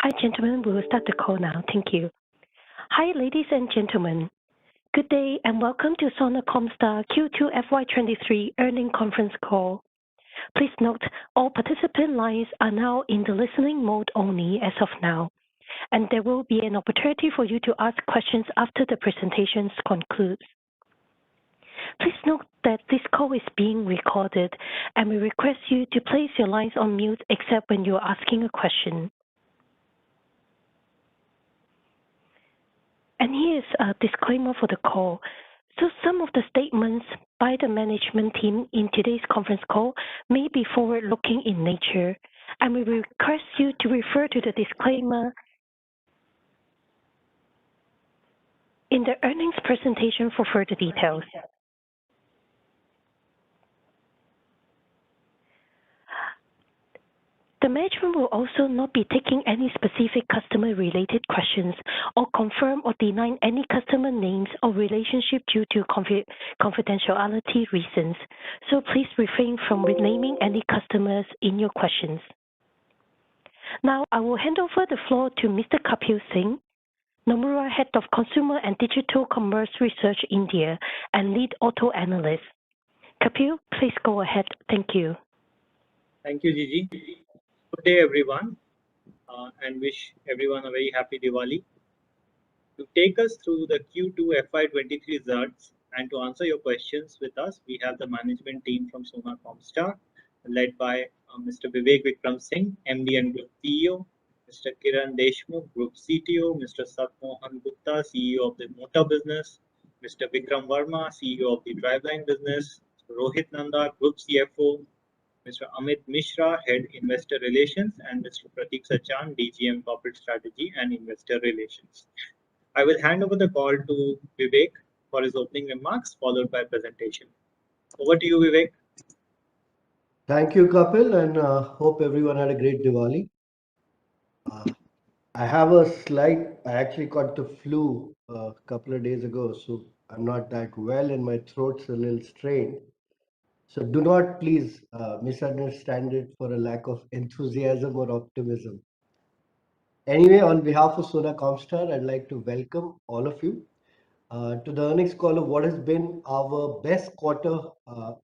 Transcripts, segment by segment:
Hi, gentlemen. We will start the call now. Thank you. Hi, ladies and gentlemen. Good day and welcome to sona Comstar Q2FY23 earnings conference call. Please note all participant lines are now in the listening mode only as of now, and there will be an opportunity for you to ask questions after the presentations concludes. Please note that this call is being recorded, and we request you to place your lines on mute except when you are asking a question. And here is a disclaimer for the call. So some of the statements by the management team in today's conference call may be forward-looking in nature, and we request you to refer to the disclaimer in the earnings presentation for further details. The management will also not be taking any specific customer-related questions or confirm or deny any customer names or relationship due to confidentiality reasons. So please refrain from renaming any customers in your questions. Now, I will hand over the floor to Mr. Kapil Singh, Nomura Head of Consumer and Digital Commerce Research India and Lead Auto Analyst. Kapil, please go ahead. Thank you. Thank you, Gigi. Good day, everyone, and wish everyone a very happy Diwali. To take us through the Q2FY23 results and to answer your questions with us, we have the management team from sona Comstar, led by Mr. Vivek Vikram Singh, MD and Group CEO, Mr. 𝗗𝐿 Deshmukh, Group CTO, Mr. Satmohan Gupta, CEO of the Motor Business, Mr. Vikram Verma, CEO of the Driveline Business, Rohit Nanda, Group CFO, Mr. Amit Mishra, Head Investor Relations, and Mr. Pratik Sachan, DGM Corporate Strategy and Investor Relations. I will hand over the call to Vivek for his opening remarks, followed by presentation. Over to you, Vivek. Thank you, Kapil, and hope everyone had a great Diwali. I have a slide. I actually caught the flu a couple of days ago, so I'm not that well and my throat's a little strained. So do not please misunderstand it for a lack of enthusiasm or optimism. Anyway, on behalf of sona Comstar, I'd like to welcome all of you to the earnings call of what has been our best quarter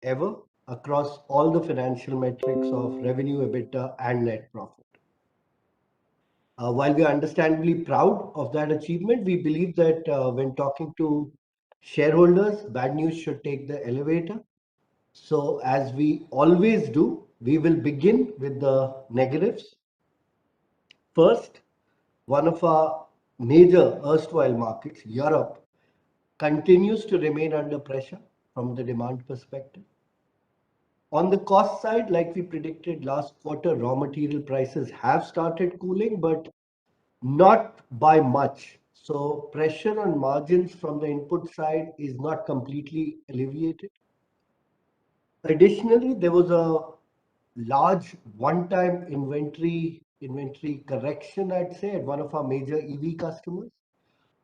ever across all the financial metrics of revenue, EBITDA, and net profit. While we are understandably proud of that achievement, we believe that when talking to shareholders, bad news should take the elevator. So as we always do, we will begin with the negatives. First, one of our major erstwhile markets, Europe, continues to remain under pressure from the demand perspective. On the cost side, like we predicted last quarter, raw material prices have started cooling, but not by much. So pressure on margins from the input side is not completely alleviated. Additionally, there was a large one-time inventory correction, I'd say, at one of our major EV customers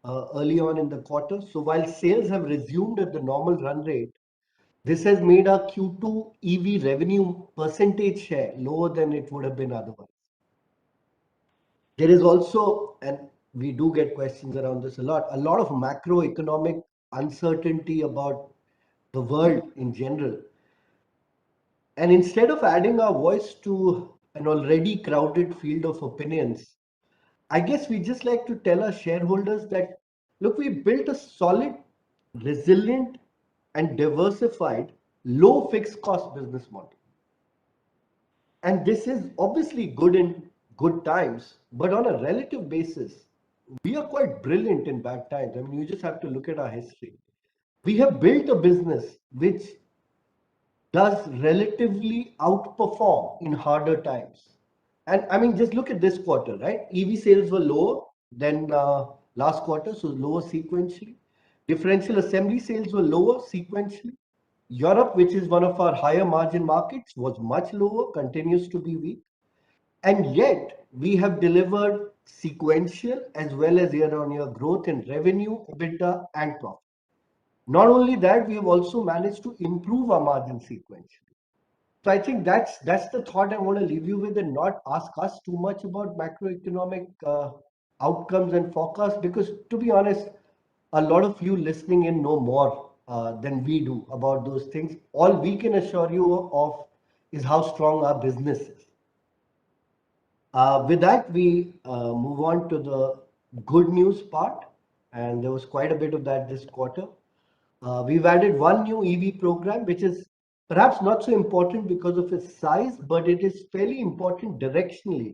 early on in the quarter. So while sales have resumed at the normal run rate, this has made our Q2 EV revenue percentage share lower than it would have been otherwise. There is also, and we do get questions around this a lot of macroeconomic uncertainty about the world in general. And instead of adding our voice to an already crowded field of opinions, I guess we just like to tell our shareholders that, look, we built a solid, resilient, and diversified, low fixed cost business model. And this is obviously good in good times, but on a relative basis, we are quite brilliant in bad times. I mean, you just have to look at our history. We have built a business which does relatively outperform in harder times. And I mean, just look at this quarter, right? EV sales were lower than last quarter, so lower sequentially. Differential assembly sales were lower sequentially. Europe, which is one of our higher margin markets, was much lower, continues to be weak. And yet, we have delivered sequential as well as year-on-year growth in revenue, EBITDA, and profit. Not only that, we have also managed to improve our margin sequentially. So I think that's the thought I want to leave you with, and not ask us too much about macroeconomic outcomes and forecasts, because to be honest, a lot of you listening in know more than we do about those things. All we can assure you of is how strong our business is. With that, we move on to the good news part, and there was quite a bit of that this quarter. We've added one new EV program, which is perhaps not so important because of its size, but it is fairly important directionally,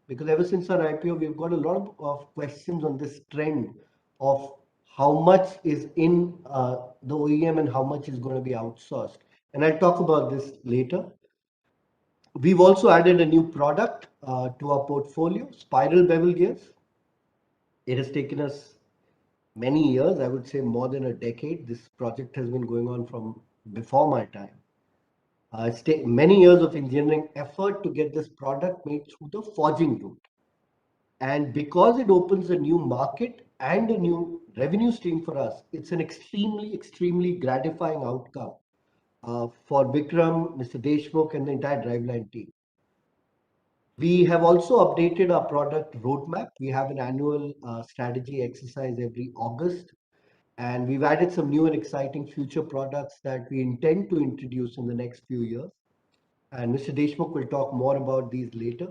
because ever since our IPO, we've got a lot of questions on this trend of how much is in the OEM and how much is going to be outsourced. And I'll talk about this later. We've also added a new product to our portfolio, spiral bevel gears. It has taken us many years, I would say more than a decade. This project has been going on from before my time. It's taken many years of engineering effort to get this product made through the forging route. And because it opens a new market and a new revenue stream for us, it's an extremely gratifying outcome for Vikram, Mr. Deshmukh, and the entire Driveline team. We have also updated our product roadmap. We have an annual strategy exercise every August, and we've added some new and exciting future products that we intend to introduce in the next few years. And Mr. Deshmukh will talk more about these later.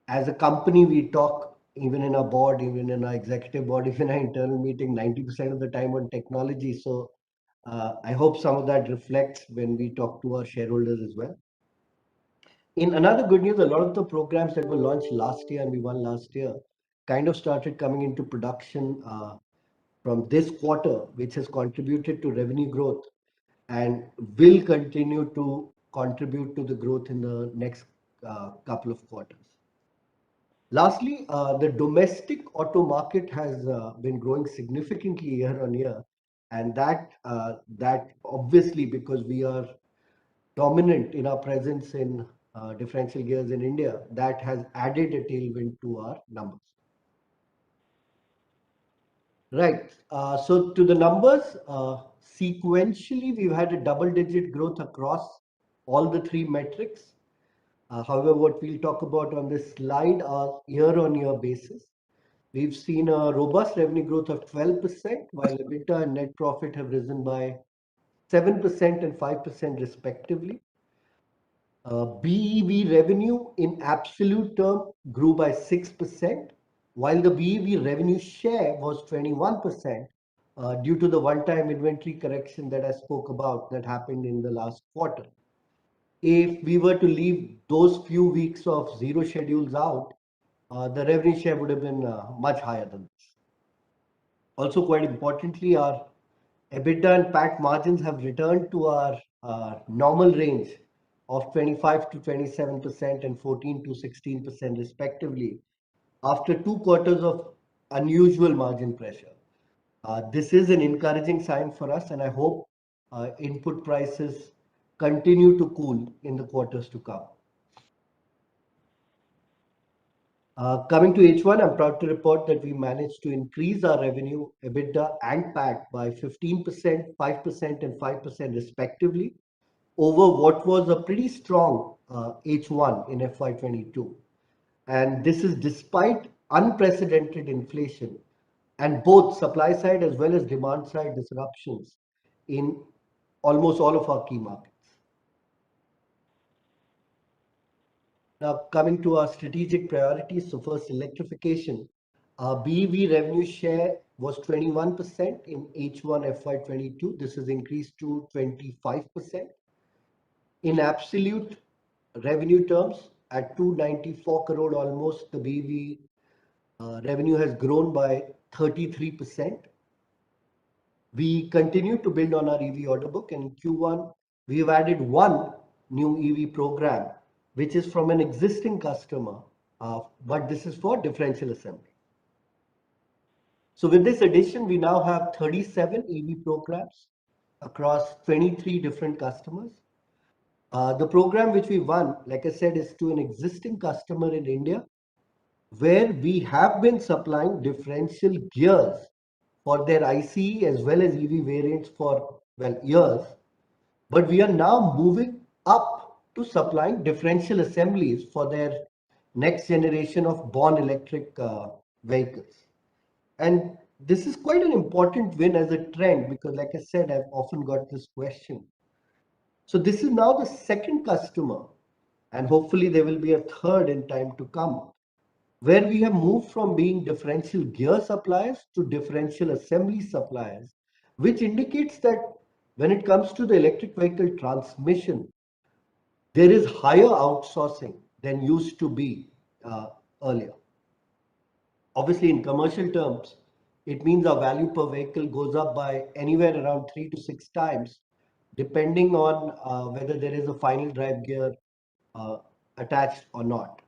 As a company, we talk even in our board, even in our executive board, even our internal meeting, 90% of the time on technology. So I hope some of that reflects when we talk to our shareholders as well. In another good news, a lot of the programs that were launched last year and we won last year kind of started coming into production from this quarter, which has contributed to revenue growth and will continue to contribute to the growth in the next couple of quarters. Lastly, the domestic auto market has been growing significantly year on year, and that obviously, because we are dominant in our presence in differential gears in India, that has added a tailwind to our numbers. Right. So to the numbers, sequentially, we've had a double-digit growth across all the three metrics. However, what we'll talk about on this slide are year-on-year basis. We've seen a robust revenue growth of 12%, while EBITDA and net profit have risen by 7% and 5% respectively. BEV revenue in absolute term grew by 6%, while the BEV revenue share was 21% due to the one-time inventory correction that I spoke about that happened in the last quarter. If we were to leave those few weeks of zero schedules out, the revenue share would have been much higher than this. Also, quite importantly, our EBITDA and PAT margins have returned to our normal range of 25 to 27% and 14 to 16% respectively after 2 quarters of unusual margin pressure. This is an encouraging sign for us, and I hope input prices continue to cool in the quarters to come. Coming to H1, I'm proud to report that we managed to increase our revenue, EBITDA and PAT by 15%, 5% and 5% respectively over what was a pretty strong H1 in FY22. And this is despite unprecedented inflation and both supply side as well as demand side disruptions in almost all of our key markets. Now, coming to our strategic priorities, so first, electrification. Our BEV revenue share was 21% in H1 FY22. This has increased to 25%. In absolute revenue terms, at 294 crore almost, the BEV revenue has grown by 33%. We continue to build on our EV order book, and in Q1, we have added one new EV program, which is from an existing customer, but this is for differential assembly. So with this addition, we now have 37 EV programs across 23 different customers. The program which we won, like I said, is to an existing customer in India, where we have been supplying differential gears for their ICE as well as EV variants for, well, years. But we are now moving up to supplying differential assemblies for their next generation of born electric vehicles. And this is quite an important win as a trend because, like I said, I've often got this question. So this is now the second customer, and hopefully there will be a third in time to come, where we have moved from being differential gear suppliers to differential assembly suppliers, which indicates that when it comes to the electric vehicle transmission, there is higher outsourcing than used to be earlier. Obviously, in commercial terms, it means our value per vehicle goes up by anywhere around 3 to 6 times, depending on whether there is a final drive gear attached or not.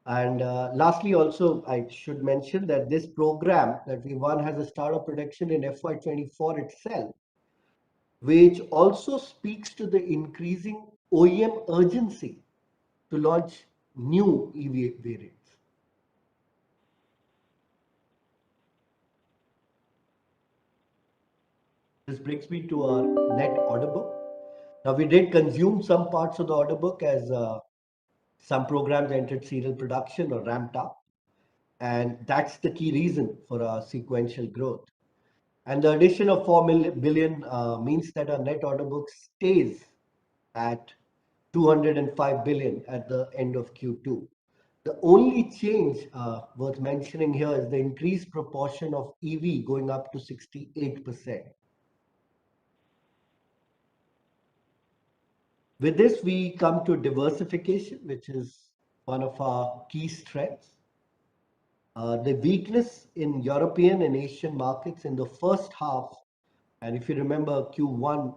And lastly, also, I should mention that this program that we won has a start of production in FY24 itself, which also speaks to the increasing OEM urgency to launch new EV variants. This brings me to our net order book. Now, we did consume some parts of the order book as some programs entered serial production or ramped up. And that's the key reason for our sequential growth. And the addition of 4 billion means that our net order book stays at 205 billion at the end of Q2. The only change worth mentioning here is the increased proportion of EV going up to 68%. With this, we come to diversification, which is one of our key strengths. The weakness in European and Asian markets in the first half, and if you remember Q1,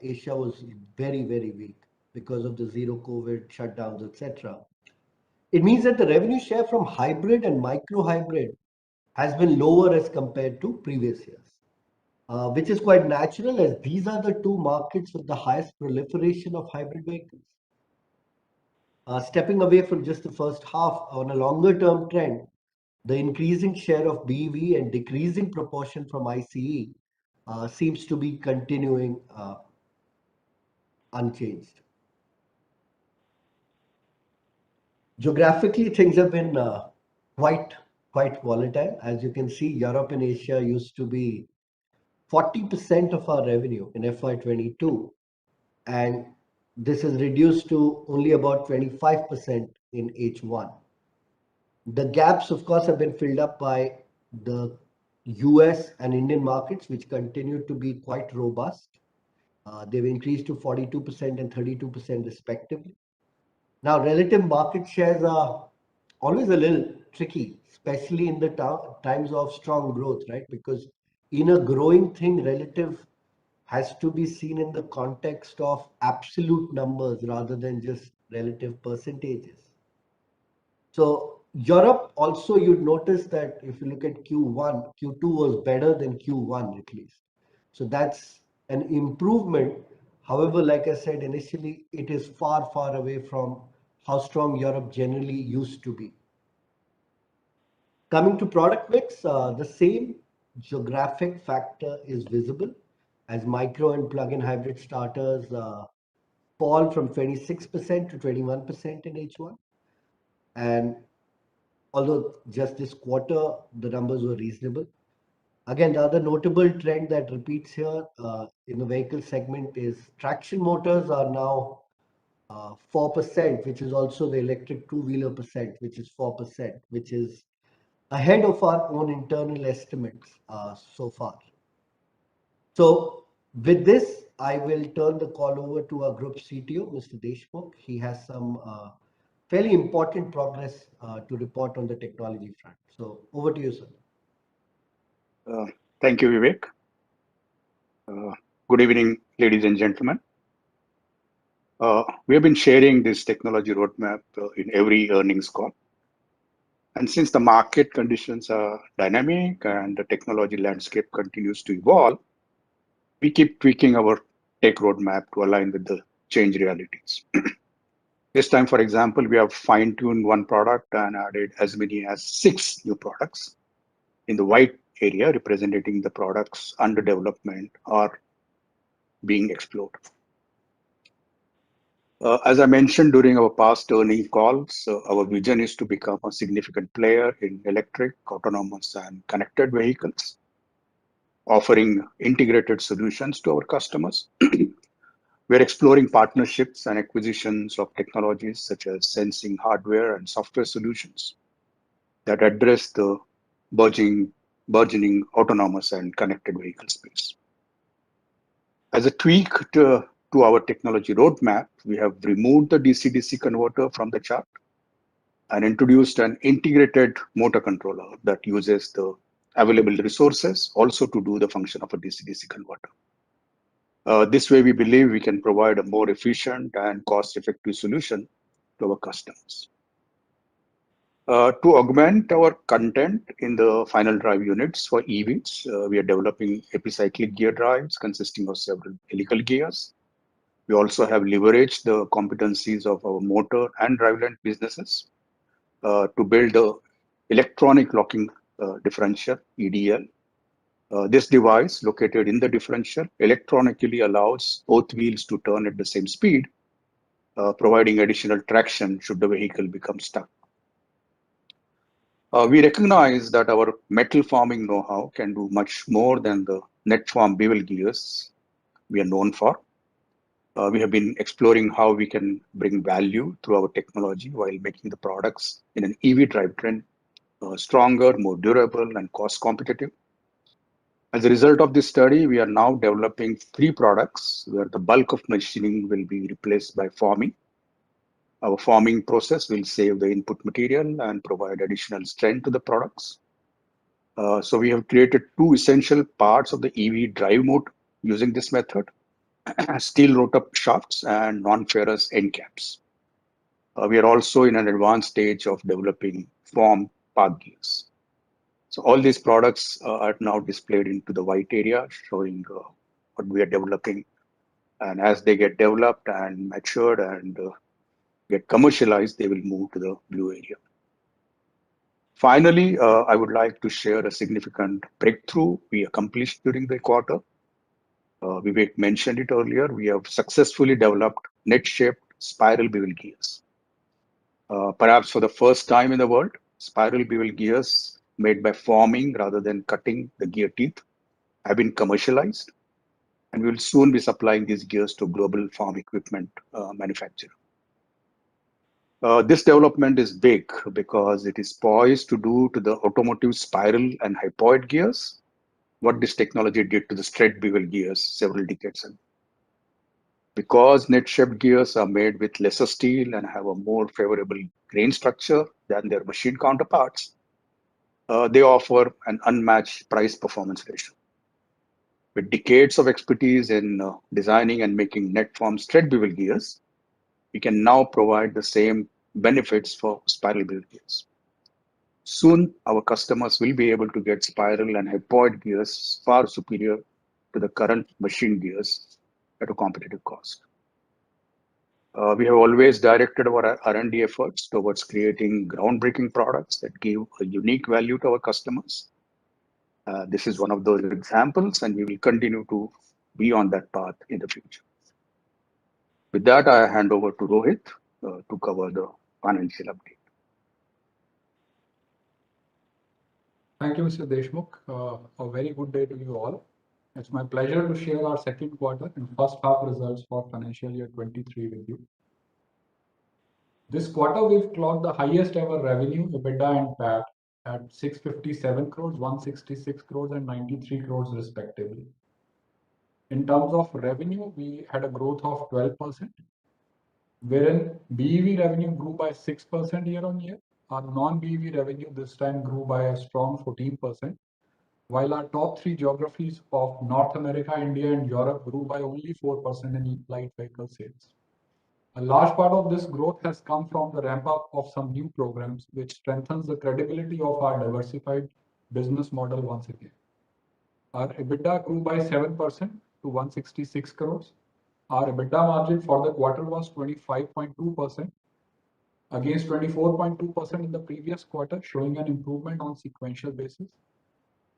Asia was very, very weak because of the zero COVID shutdowns, etc. It means that the revenue share from hybrid and micro hybrid has been lower as compared to previous years, which is quite natural as these are the two markets with the highest proliferation of hybrid vehicles. Stepping away from just the first half on a longer term trend, the increasing share of BEV and decreasing proportion from ICE seems to be continuing unchanged. Geographically, things have been quite volatile. As you can see, Europe and Asia used to be 40% of our revenue in FY22, and this is reduced to only about 25% in H1. The gaps, of course, have been filled up by the US and Indian markets, which continue to be quite robust. They've increased to 42% and 32% respectively. Now, relative market shares are always a little tricky, especially in the times of strong growth, right? Because in a growing thing, relative has to be seen in the context of absolute numbers rather than just relative percentages. So Europe also, you'd notice that if you look at Q1, Q2 was better than Q1 at least. So that's an improvement. However, like I said initially, it is far, far away from how strong Europe generally used to be. Coming to product mix, the same geographic factor is visible as micro and plug-in hybrid starters fall from 26% to 21% in H1. And although just this quarter, the numbers were reasonable. Again, the other notable trend that repeats here in the vehicle segment is traction motors are now 4%, which is also the electric two-wheeler percent, which is 4%, which is ahead of our own internal estimates so far. So with this, I will turn the call over to our group CTO, Mr. Deshmukh. He has some fairly important progress to report on the technology front. So over to you, sir. Thank you, Vivek. Good evening, ladies and gentlemen. We have been sharing this technology roadmap in every earnings call. And since the market conditions are dynamic and the technology landscape continues to evolve, we keep tweaking our tech roadmap to align with the change realities. This time, for example, we have fine-tuned one product and added as many as 6 new products in the white area representing the products under development or being explored. As I mentioned during our past earnings calls, our vision is to become a significant player in electric, autonomous, and connected vehicles, offering integrated solutions to our customers. We're exploring partnerships and acquisitions of technologies such as sensing hardware and software solutions that address the burgeoning autonomous and connected vehicle space. As a tweak to our technology roadmap, we have removed the DC-DC converter from the chart and introduced an integrated motor controller that uses the available resources also to do the function of a DC-DC converter. This way, we believe we can provide a more efficient and cost-effective solution to our customers. To augment our content in the final drive units for EVs, we are developing epicyclic gear drives consisting of several helical gears. We also have leveraged the competencies of our motor and driveline businesses to build the electronic locking differential, EDL. This device, located in the differential, electronically allows both wheels to turn at the same speed, providing additional traction should the vehicle become stuck. We recognize that our metal forming know-how can do much more than the net form bevel gears we are known for. We have been exploring how we can bring value through our technology while making the products in an EV drivetrain stronger, more durable, and cost competitive. As a result of this study, we are now developing 3 products where the bulk of machining will be replaced by forming. Our forming process will save the input material and provide additional strength to the products. So we have created 2 essential parts of the EV drive motor using this method: steel rotor shafts and non-ferrous end caps. We are also in an advanced stage of developing form path gears. So all these products are now displayed into the white area, showing what we are developing. And as they get developed and matured and get commercialized, they will move to the blue area. Finally, I would like to share a significant breakthrough we accomplished during the quarter. Vivek mentioned it earlier. We have successfully developed net-shaped spiral bevel gears. Perhaps for the first time in the world, spiral bevel gears made by forming rather than cutting the gear teeth have been commercialized, and we will soon be supplying these gears to global farm equipment manufacturer. This development is big because it is poised to do to the automotive spiral and hypoid gears what this technology did to the straight bevel gears several decades ago. Because net-shaped gears are made with lesser steel and have a more favorable grain structure than their machine counterparts, they offer an unmatched price-performance ratio. With decades of expertise in designing and making net-form straight bevel gears, we can now provide the same benefits for spiral bevel gears. Soon, our customers will be able to get spiral and hypoid gears far superior to the current machine gears at a competitive cost. We have always directed our R&D efforts towards creating groundbreaking products that give a unique value to our customers. This is one of those examples, and we will continue to be on that path in the future. With that, I hand over to Rohit to cover the financial update. Thank you, Mr. Deshmukh. A very good day to you all. It's my pleasure to share our second quarter and first half results for financial year 23 with you. This quarter, we've clocked the highest ever revenue, EBITDA and PAT at 657 crores, 166 crores and 93 crores respectively. In terms of revenue, we had a growth of 12%, wherein BEV revenue grew by 6% year on year. Our non-BEV revenue this time grew by a strong 14%, while our top 3 geographies of North America, India and Europe grew by only 4% in light vehicle sales. A large part of this growth has come from the ramp up of some new programs, which strengthens the credibility of our diversified business model once again. Our EBITDA grew by 7% to 166 crores. Our EBITDA margin for the quarter was 25.2% against 24.2% in the previous quarter, showing an improvement on sequential basis.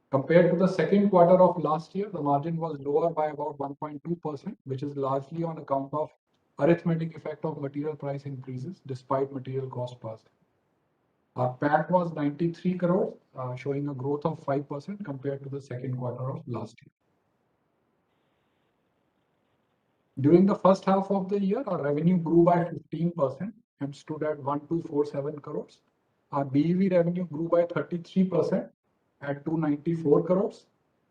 Compared to the second quarter of last year, the margin was lower by about 1.2%, which is largely on account of arithmetic effect of material price increases despite material cost passed. Our PAT was 93 crores, showing a growth of 5% compared to the second quarter of last year. During the first half of the year, our revenue grew by 15% and stood at 1247 crores. Our BEV revenue grew by 33% at 294 crores,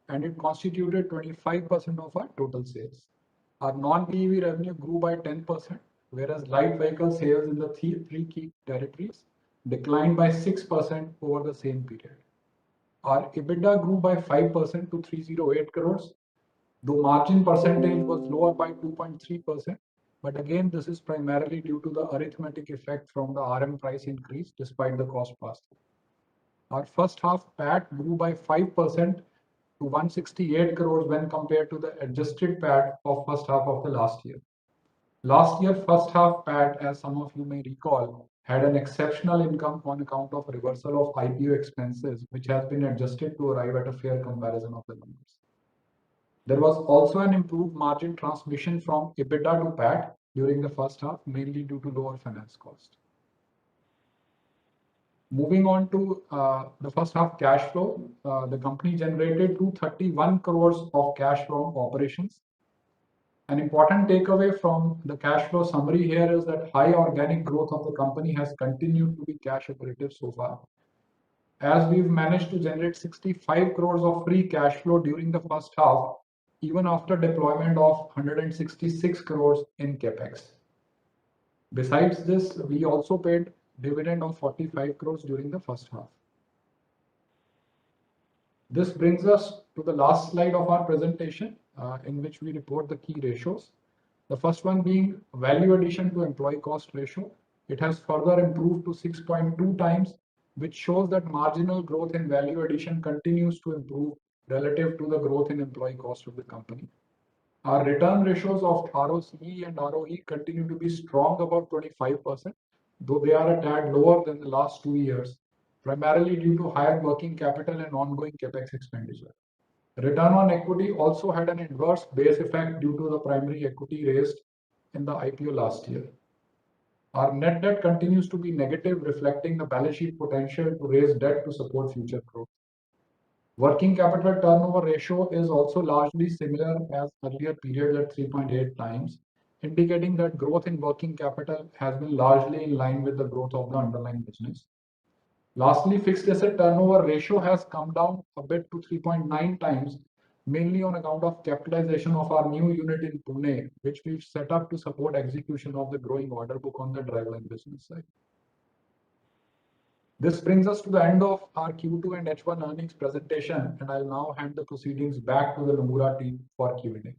and it constituted 25% of our total sales. Our non-BEV revenue grew by 10%, whereas light vehicle sales in the three key territories declined by 6% over the same period. Our EBITDA grew by 5% to 308 crores. Though margin percentage was lower by 2.3%, but again, this is primarily due to the arithmetic effect from the RM price increase despite the cost pass-through. Our first half PAT grew by 5% to 168 crores when compared to the adjusted PAT of first half of the last year. Last year, first half PAT, as some of you may recall, had an exceptional income on account of reversal of IPO expenses, which has been adjusted to arrive at a fair comparison of the numbers. There was also an improved margin transmission from EBITDA to PAT during the first half, mainly due to lower finance cost. Moving on to the first half cash flow, the company generated 231 crores of cash from operations. An important takeaway from the cash flow summary here is that high organic growth of the company has continued to be cash accretive so far, as we've managed to generate 65 crores of free cash flow during the first half, even after deployment of 166 crores in capex. Besides this, we also paid dividend of 45 crores during the first half. This brings us to the last slide of our presentation, in which we report the key ratios. The first one being value addition to employee cost ratio. It has further improved to 6.2 times, which shows that marginal growth in value addition continues to improve relative to the growth in employee cost of the company. Our return ratios of ROCE and ROE continue to be strong, about 25%, though they are a tad lower than the last 2 years, primarily due to higher working capital and ongoing capex expenditure. Return on equity also had an inverse base effect due to the primary equity raised in the IPO last year. Our net debt continues to be negative, reflecting the balance sheet potential to raise debt to support future growth. Working capital turnover ratio is also largely similar as earlier periods at 3.8 times, indicating that growth in working capital has been largely in line with the growth of the underlying business. Lastly, fixed asset turnover ratio has come down a bit to 3.9 times, mainly on account of capitalization of our new unit in Pune, which we've set up to support execution of the growing order book on the driveline business side. This brings us to the end of our Q2 and H1 earnings presentation, and I'll now hand the proceedings back to the Nomura team for Q&A.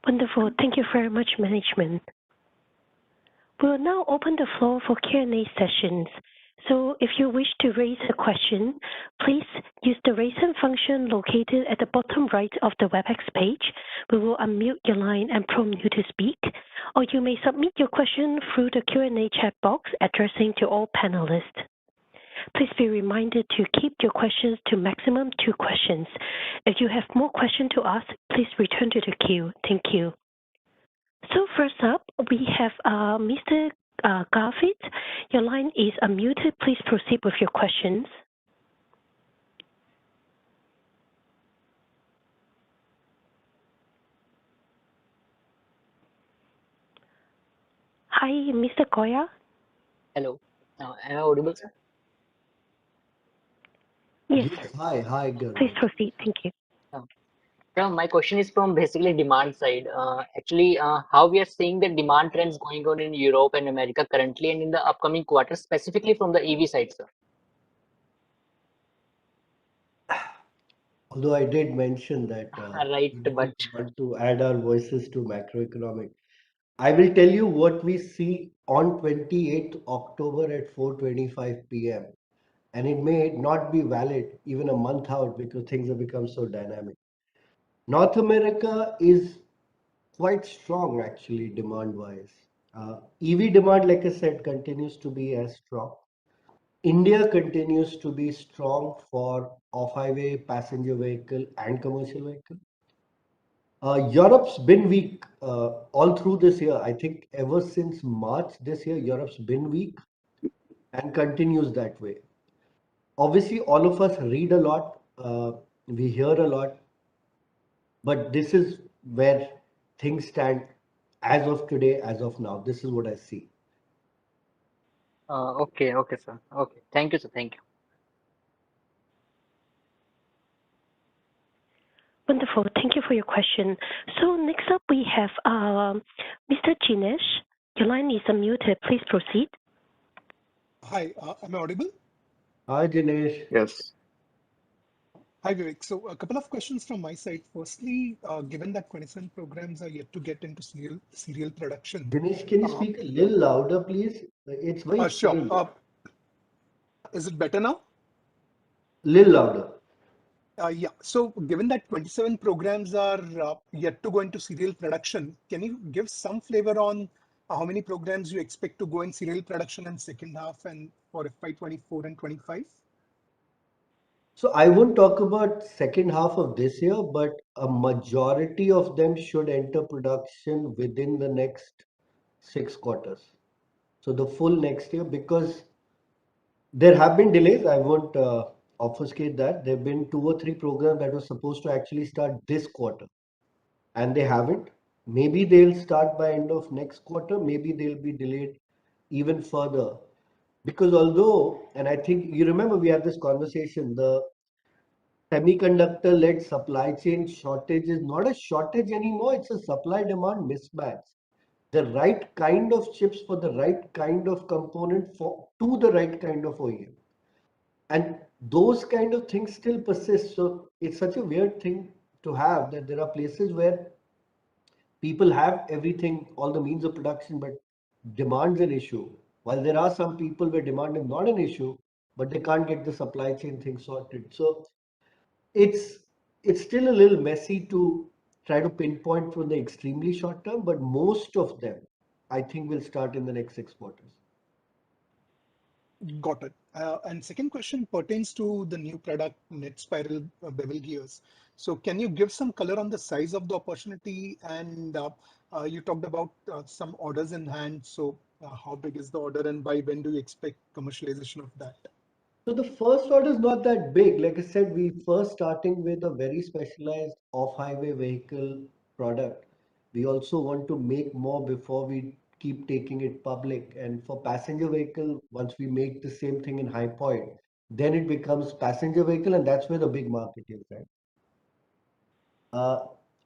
Wonderful. Thank you very much, management. We will now open the floor for Q&A sessions. So if you wish to raise a question, please use the raise hand function located at the bottom right of the WebEx page. We will unmute your line and prompt you to speak, or you may submit your question through the Q&A chat box addressing to all panelists. Please be reminded to keep your questions to maximum 2 questions. If you have more questions to ask, please return to the queue. Thank you. So first up, we have Mr. Garfield. Your line is unmuted. Please proceed with your questions. Hi, Mr. Goya. Hello. Am I audible, sir? Yes. Hi, good. Please proceed. Thank you. My question is from basically demand side. How we are seeing the demand trends going on in Europe and America currently and in the upcoming quarter, specifically from the EV side, sir. Although I did mention that Right, we but want to add our voices to macroeconomic. I will tell you what we see on 28th October at 4:25 p.m. And it may not be valid even a month out because things have become so dynamic. North America is quite strong actually demand-wise. EV demand, like I said, continues to be as strong. India continues to be strong for off-highway passenger vehicle and commercial vehicle. Europe's been weak all through this year. I think ever since March this year, Europe's been weak and continues that way. Obviously, all of us read a lot, we hear a lot, but this is where things stand as of today, as of now. This is what I see. Okay, okay, sir. Okay, thank you, sir. Thank you. Wonderful. Thank you for your question. So next up, we have Mr. Jinesh. Your line is unmuted. Please proceed. Hi, am I audible? Hi, Dinesh. Yes. Hi, Vivek. So a couple of questions from my side. Firstly, given that 27 programs are yet to get into serial production. Dinesh, can you speak a little louder, please? It's very Sure. faint. Is it better now? Little louder. Yeah. So given that 27 programs are yet to go into serial production, can you give some flavor on how many programs you expect to go in serial production in second half and for FY24 and 25? So I won't talk about second half of this year, but a majority of them should enter production within the next 6 quarters. So the full next year, because there have been delays. I won't obfuscate that. There have been 2 or 3 programs that were supposed to actually start this quarter, and they haven't. Maybe they'll start by end of next quarter. Maybe they'll be delayed even further. Because although, and I think you remember we had this conversation, the semiconductor-led supply chain shortage is not a shortage anymore. It's a supply-demand mismatch. The right kind of chips for the right kind of component to the right kind of OEM. And those kind of things still persist. So it's such a weird thing to have that there are places where people have everything, all the means of production, but demand's an issue. While there are some people where demand is not an issue, but they can't get the supply chain thing sorted. So it's still a little messy to try to pinpoint from the extremely short term, but most of them, I think, will start in the next 6 quarters. Got it. And second question pertains to the new product net spiral bevel gears. So can you give some color on the size of the opportunity? And you talked about some orders in hand. So how big is the order and by when do you expect commercialization of that? So the first order is not that big. Like I said, we first starting with a very specialized off-highway vehicle product. We also want to make more before we keep taking it public. And for passenger vehicle, once we make the same thing in high point, then it becomes passenger vehicle, and that's where the big market is, right?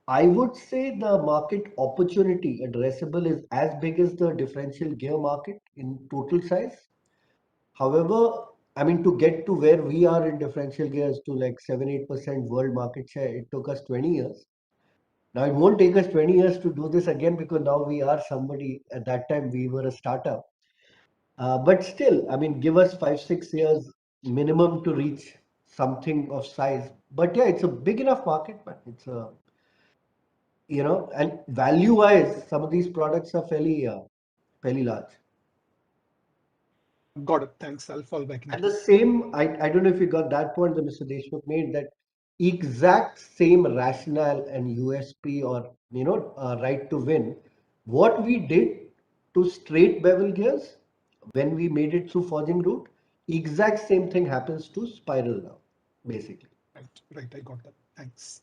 I would say the market opportunity addressable is as big as the differential gear market in total size. However, I mean, to get to where we are in differential gears to like 7-8% world market share, it took us 20 years. Now, it won't take us 20 years to do this again because now we are somebody. At that time, we were a startup. But still, I mean, give us 5-6 years minimum to reach something of size. But yeah, it's a big enough market, man. It's a, and value-wise, some of these products are fairly large. Got it. Thanks. I'll fall back. And the same, I don't know if you got that point that Mr. Deshmukh made, that exact same rationale and USP or, right to win. What we did to straight bevel gears when we made it through forging route, exact same thing happens to spiral now, basically. Right. I got that. Thanks.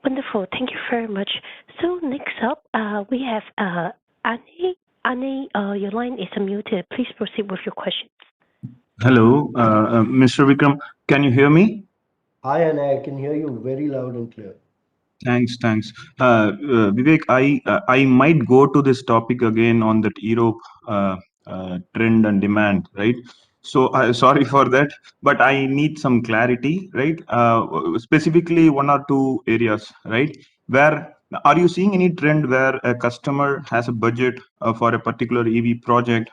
Wonderful. Thank you very much. So next up, we have Annie. Annie, your line is unmuted. Please proceed with your questions. Hello, Mr. Vikram. Can you hear me? Hi, Annie. I can hear you very loud and clear. Thanks. Vivek, I might go to this topic again on that Europe trend and demand, right? So sorry for that, but I need some clarity, right? Specifically 1 or 2 areas, right? Where are you seeing any trend where a customer has a budget for a particular EV project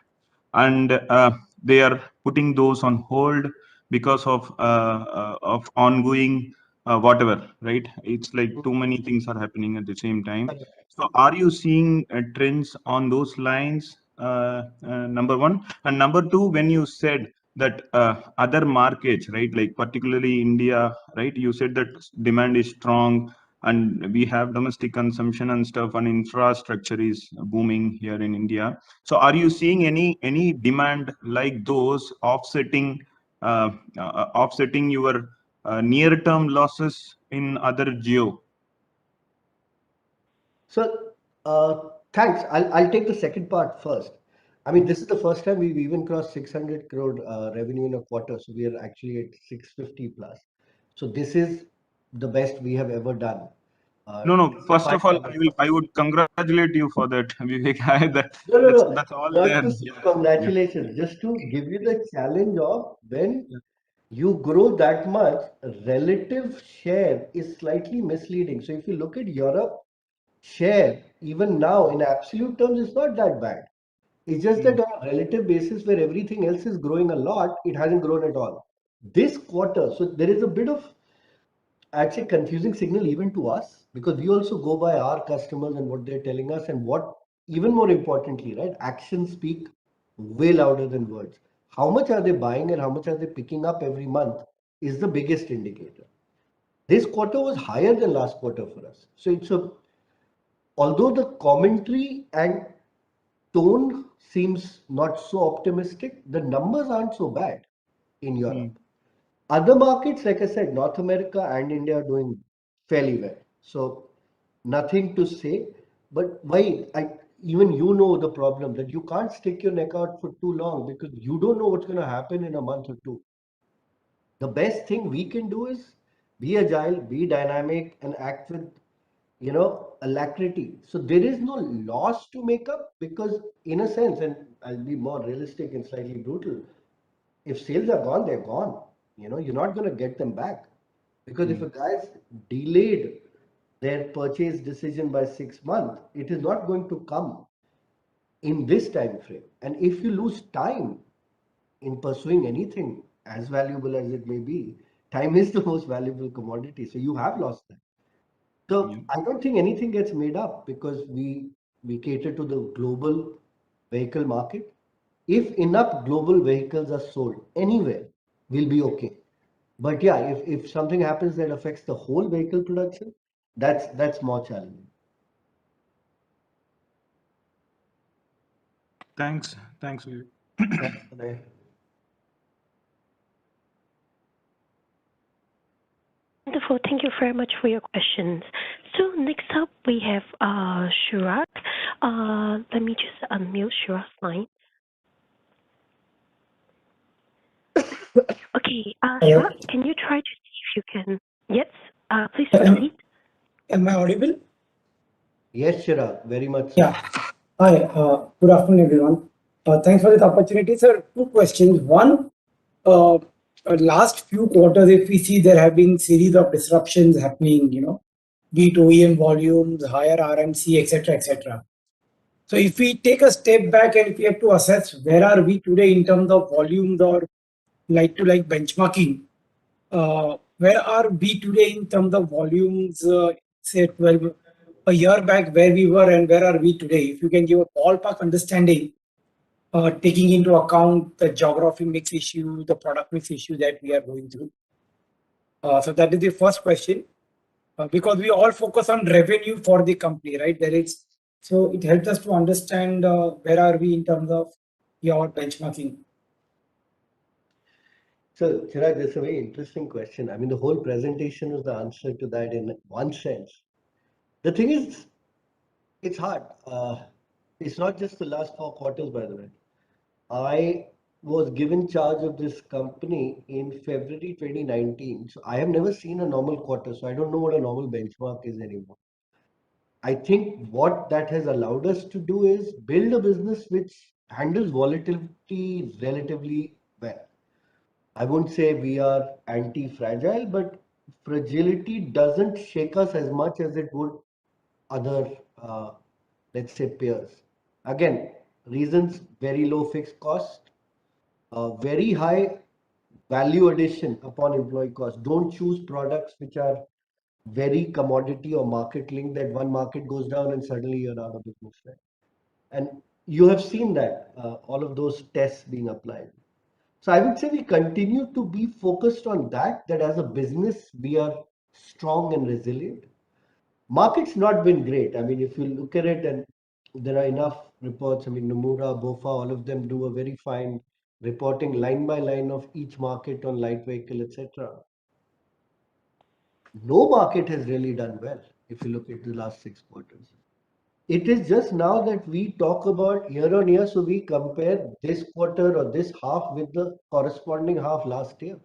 and they are putting those on hold because of ongoing whatever, right? It's like too many things are happening at the same time. So are you seeing trends on those lines? Number one. And number two, when you said that other markets, right, like particularly India, right, you said that demand is strong and we have domestic consumption and stuff, and infrastructure is booming here in India. So are you seeing any demand like those offsetting your near-term losses in other geo? So, thanks. I'll take the second part first. I mean, this is the first time we've even crossed 600 crore revenue in a quarter. So we are actually at 650 plus. So this is the best we have ever done. No. First Despite of all, our- I would congratulate you for that, Vivek. No. That's all Not there. to Yeah. congratulations, just to give you the challenge of when you grow that much, relative share is slightly misleading. So if you look at Europe, share even now in absolute terms is not that bad. It's just that on a relative basis where everything else is growing a lot, it hasn't grown at all. This quarter, so there is a bit of actually confusing signal even to us, because we also go by our customers and what they're telling us, and what even more importantly, right, actions speak way louder than words. How much are they buying and how much are they picking up every month is the biggest indicator. This quarter was higher than last quarter for us. So although the commentary and tone seems not so optimistic, the numbers aren't so bad in Europe. Other markets, like I said, North America and India are doing fairly well. So nothing to say. But why? Even you know the problem that you can't stick your neck out for too long because you don't know what's going to happen in a month or two. The best thing we can do is be agile, be dynamic, and act with alacrity. So there is no loss to make up, because in a sense, and I'll be more realistic and slightly brutal, if sales are gone, they're gone. You're not going to get them back, because if a guy's delayed their purchase decision by 6 months, it is not going to come in this time frame. And if you lose time in pursuing anything as valuable as it may be, time is the most valuable commodity. So you have lost that. So I don't think anything gets made up, because we cater to the global vehicle market. If enough global vehicles are sold anywhere, we'll be okay. But yeah, if something happens that affects the whole vehicle production, that's more challenging. Thanks, Vivek. Thanks for that. Wonderful. Thank you very much for your questions. So next up we have Chirag. Let me just unmute Chirag's line. Okay, Chirag, can you try to see if you can? Yes, please proceed. Am I audible? Yes, Chirag, very much so. Yeah. Hi, good afternoon, everyone. Thanks for this opportunity, sir. Two questions. One, last few quarters, if we see, there have been series of disruptions happening, be it OEM volumes, higher RMC, etc., etc. So if we take a step back and if we have to assess where are we today in terms of volumes or like-to-like benchmarking, where are we today in terms of volumes, say 12, a year back, where we were and where are we today? If you can give a ballpark understanding, taking into account the geography mix issue, the product mix issue that we are going through. So that is the first question, because we all focus on revenue for the company, right? So it helps us to understand where are we in terms of your benchmarking. So, Chirag, that's a very interesting question. I mean, the whole presentation was the answer to that in one sense. The thing is, it's hard. It's not just the last 4 quarters, by the way. I was given charge of this company in February 2019. So I have never seen a normal quarter. So I don't know what a normal benchmark is anymore. I think what that has allowed us to do is build a business which handles volatility relatively well. I won't say we are anti-fragile, but fragility doesn't shake us as much as it would other, let's say, peers. Again, reasons: very low fixed cost, very high value addition upon employee cost. Don't choose products which are very commodity or market linked, that one market goes down and suddenly you're out of business, right? And you have seen that all of those tests being applied. So I would say we continue to be focused on that as a business we are strong and resilient. Market's not been great. I mean, if you look at it, and there are enough reports, I mean, Nomura, BofA, all of them do a very fine reporting line by line of each market on light vehicle, etc. No market has really done well if you look at the last 6 quarters. It is just now that we talk about year on year, so we compare this quarter or this half with the corresponding half last year.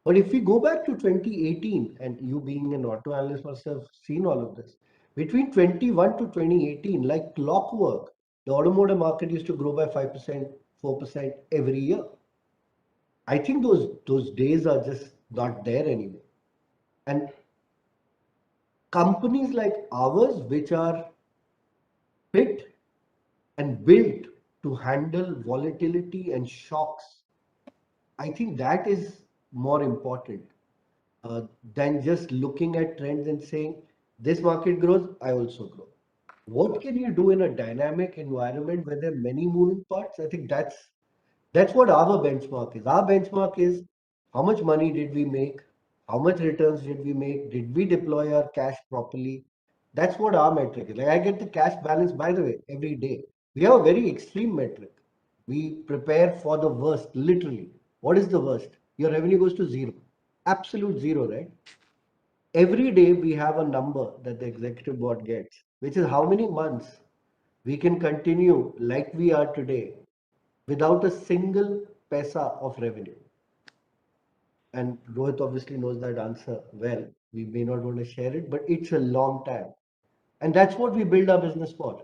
But if we go back to 2018, and you being an auto analyst must have seen all of this, between 21 to 2018, like clockwork, the automotive market used to grow by 5%, 4% every year. I think those days are just not there anymore. And companies like ours, which are fit and built to handle volatility and shocks, I think that is more important than just looking at trends and saying, this market grows, I also grow. What can you do in a dynamic environment where there are many moving parts? I think that's what our benchmark is. Our benchmark is how much money did we make? How much returns did we make? Did we deploy our cash properly? That's what our metric is. Like, I get the cash balance, by the way, every day. We have a very extreme metric. We prepare for the worst, literally. What is the worst? Your revenue goes to zero. Absolute zero, right? Every day we have a number that the executive board gets, which is how many months we can continue like we are today without a single paisa of revenue. And Rohit obviously knows that answer well. We may not want to share it, but it's a long time. And that's what we build our business for.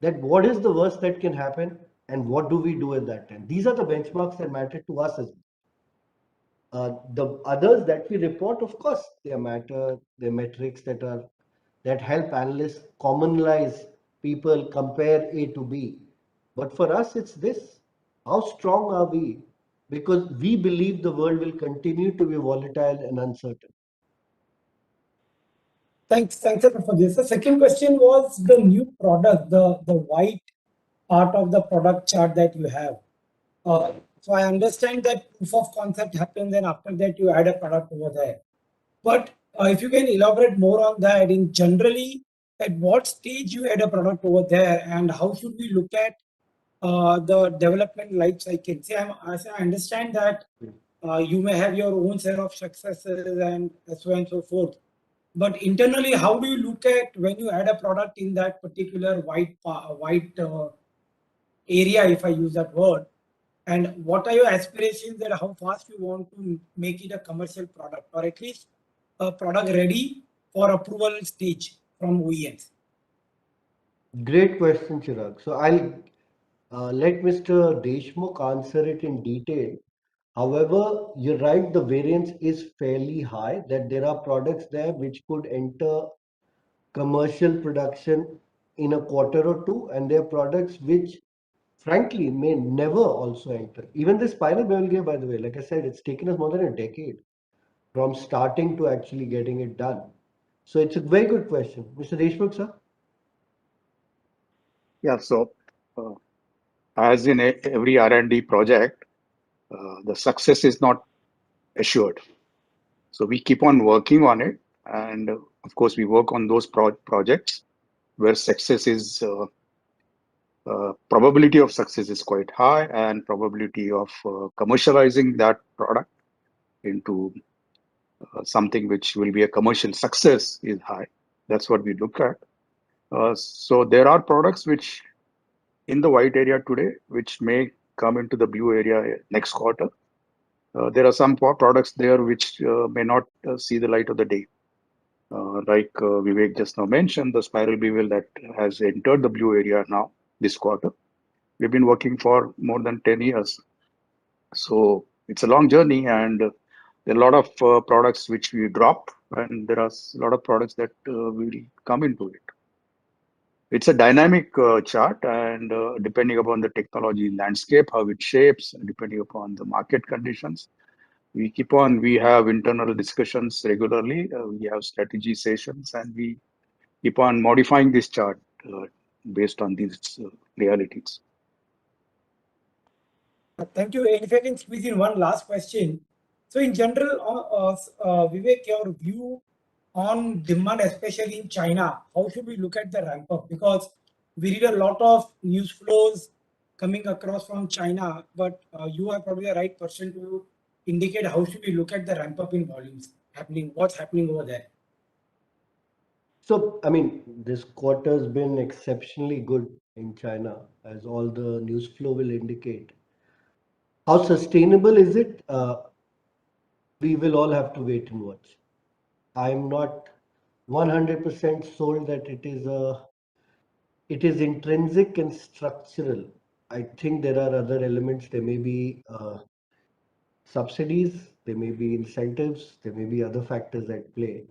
That what is the worst that can happen and what do we do at that time? These are the benchmarks that matter to us as well. The others that we report, of course, they matter. They're metrics that help analysts commonalize people, compare A to B. But for us, it's this. How strong are we? Because we believe the world will continue to be volatile and uncertain. Thanks for this. The second question was the new product, the white part of the product chart that you have. So I understand that proof of concept happens and after that you add a product over there. But if you can elaborate more on that, in generally, at what stage you add a product over there and how should we look at the development life cycle? See, I understand that you may have your own set of successes and so on and so forth. But internally, how do you look at when you add a product in that particular white area, if I use that word? And what are your aspirations that how fast you want to make it a commercial product or at least a product ready for approval stage from OEMs? Great question, Chirag. So I'll let Mr. Deshmukh answer it in detail. However, you're right, the variance is fairly high, that there are products there which could enter commercial production in a quarter or two, and there are products which frankly may never also enter. Even the spiral bevel gear, by the way, like I said, it's taken us more than a decade from starting to actually getting it done. So it's a very good question. Mr. Deshmukh, sir? Yeah, so as in every R&D project, the success is not assured. So we keep on working on it. And of course, we work on those projects where success is, probability of success is quite high and probability of commercializing that product into something which will be a commercial success is high. That's what we look at. So there are products which in the white area today, which may come into the blue area next quarter. There are some products there which may not see the light of the day. Like Vivek just now mentioned, the spiral bevel that has entered the blue area now this quarter. We've been working for more than 10 years. So it's a long journey, and there are a lot of products which we drop, and there are a lot of products that will come into it. It's a dynamic chart, and depending upon the technology landscape, how it shapes, depending upon the market conditions, We have internal discussions regularly. We have strategy sessions, and we keep on modifying this chart based on these realities. Thank you. And if I can squeeze in one last question. So in general, Vivek, your view on demand, especially in China, how should we look at the ramp up? Because we read a lot of news flows coming across from China, but you are probably the right person to indicate how should we look at the ramp up in volumes happening, what's happening over there. So, I mean, this quarter has been exceptionally good in China, as all the news flow will indicate. How sustainable is it? We will all have to wait and watch. I'm not 100% sold that it is intrinsic and structural. I think there are other elements. There may be subsidies, there may be incentives, there may be other factors at play.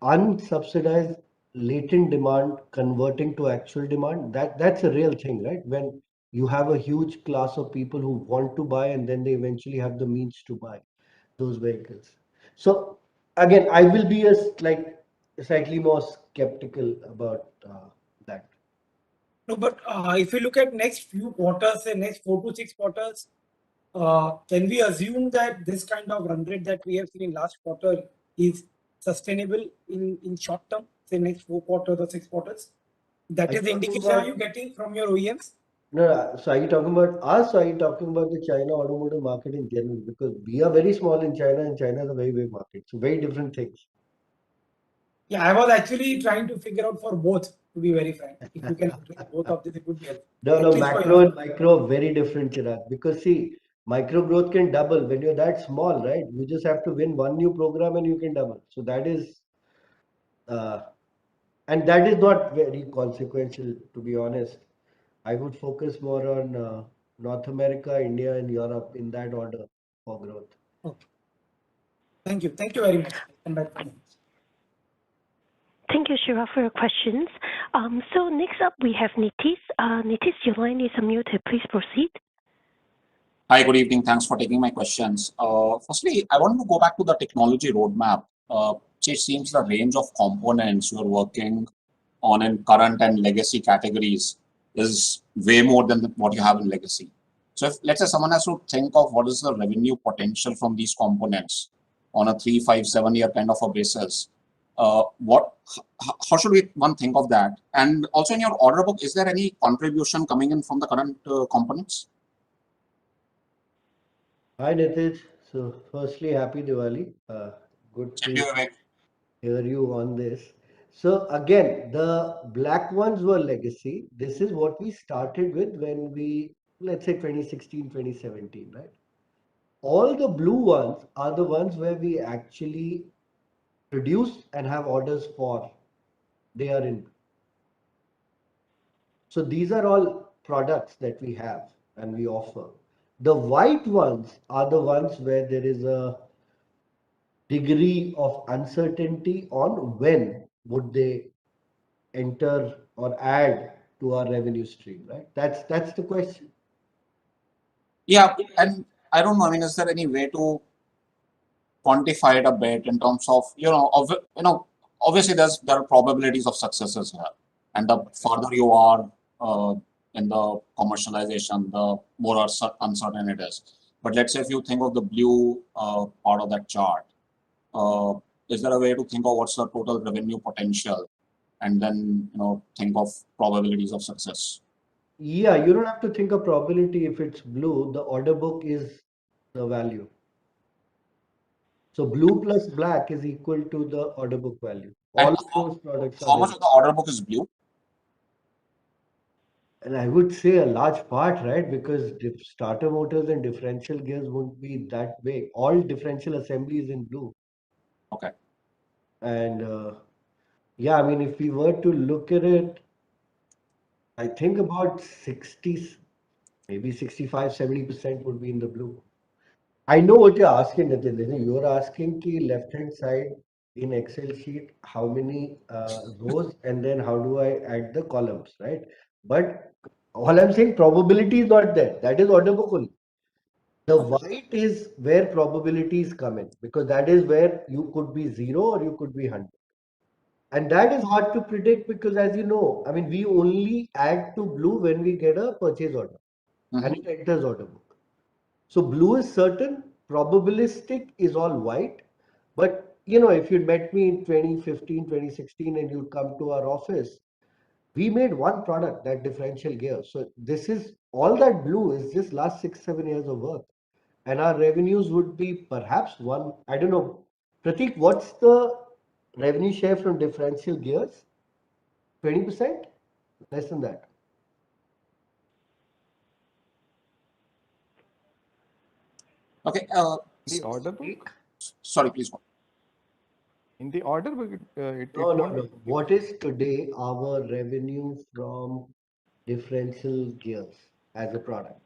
Unsubsidized latent demand converting to actual demand, that's a real thing, right? When you have a huge class of people who want to buy and then they eventually have the means to buy those vehicles. So again, I will be slightly more skeptical about that. No, but if you look at next few quarters, say next 4 to 6 quarters, can we assume that this kind of run rate that we have seen in last quarter is sustainable in short term, say next 4 quarters or 6 quarters? That is the indication are you getting from your OEMs? No, so are you talking about us or are you talking about the China automotive market in general? Because we are very small in China and China is a very big market. So very different things. Yeah, I was actually trying to figure out for both, to be very frank. If you can address both of this, it would be helpful. No, macro and micro, very different, Chirag. Because see, micro growth can double when you're that small, right? You just have to win one new program and you can double. So that is, and that is not very consequential, to be honest. I would focus more on North America, India, and Europe in that order for growth. Okay. Thank you. Thank you very much. Come back. Thank you, Shira, for your questions. So next up, we have Nitish. Nitish, your line is unmuted. Please proceed. Hi, good evening. Thanks for taking my questions. Firstly, I want to go back to the technology roadmap. It seems the range of components you are working on in current and legacy categories is way more than what you have in legacy. So if, let's say, someone has to think of what is the revenue potential from these components on a 3, 5, 7 year kind of a basis, how should one think of that? And also in your order book, is there any contribution coming in from the current components? Hi, Nitish. So firstly, happy Diwali. Good to hear you on this. So again, the black ones were legacy. This is what we started with when we, let's say 2016, 2017, right? All the blue ones are the ones where we actually produce and have orders for. They are in. So these are all products that we have and we offer. The white ones are the ones where there is a degree of uncertainty on when would they enter or add to our revenue stream, right? That's the question. Yeah, and I don't know. I mean, is there any way to quantify it a bit in terms of obviously there are probabilities of successes here, and the farther you are in the commercialization, the more uncertain it is. But let's say if you think of the blue part of that chart, is there a way to think of what's the total revenue potential, and then think of probabilities of success? Yeah, you don't have to think of probability if it's blue. The order book is the value. So blue plus black is equal to the order book value. All of those products. How much of the order book is blue? And I would say a large part, right? Because starter motors and differential gears won't be that big. All differential assembly is in blue. Okay. And yeah, I mean, if we were to look at it, I think about 60, maybe 65, 70% would be in the blue. I know what you're asking, Nitin. You're asking the left-hand side in Excel sheet, how many rows, and then how do I add the columns, right? But all I'm saying, probability is not there. That is order book only. The white is where probabilities come in, because that is where you could be 0 or you could be 100. And that is hard to predict because, as you know, I mean, we only add to blue when we get a purchase order and it enters order book. So blue is certain, probabilistic is all white. But, you know, if you'd met me in 2015, 2016 and you'd come to our office, we made one product, that differential gear. So this is all that blue is just last 6-7 years of work. And our revenues would be perhaps one, I don't know. Pratik, what's the revenue share from differential gears? 20%? Less than that. Okay. The order book? Sorry, please go. In the order book, No. What is today our revenue from differential gears as a product?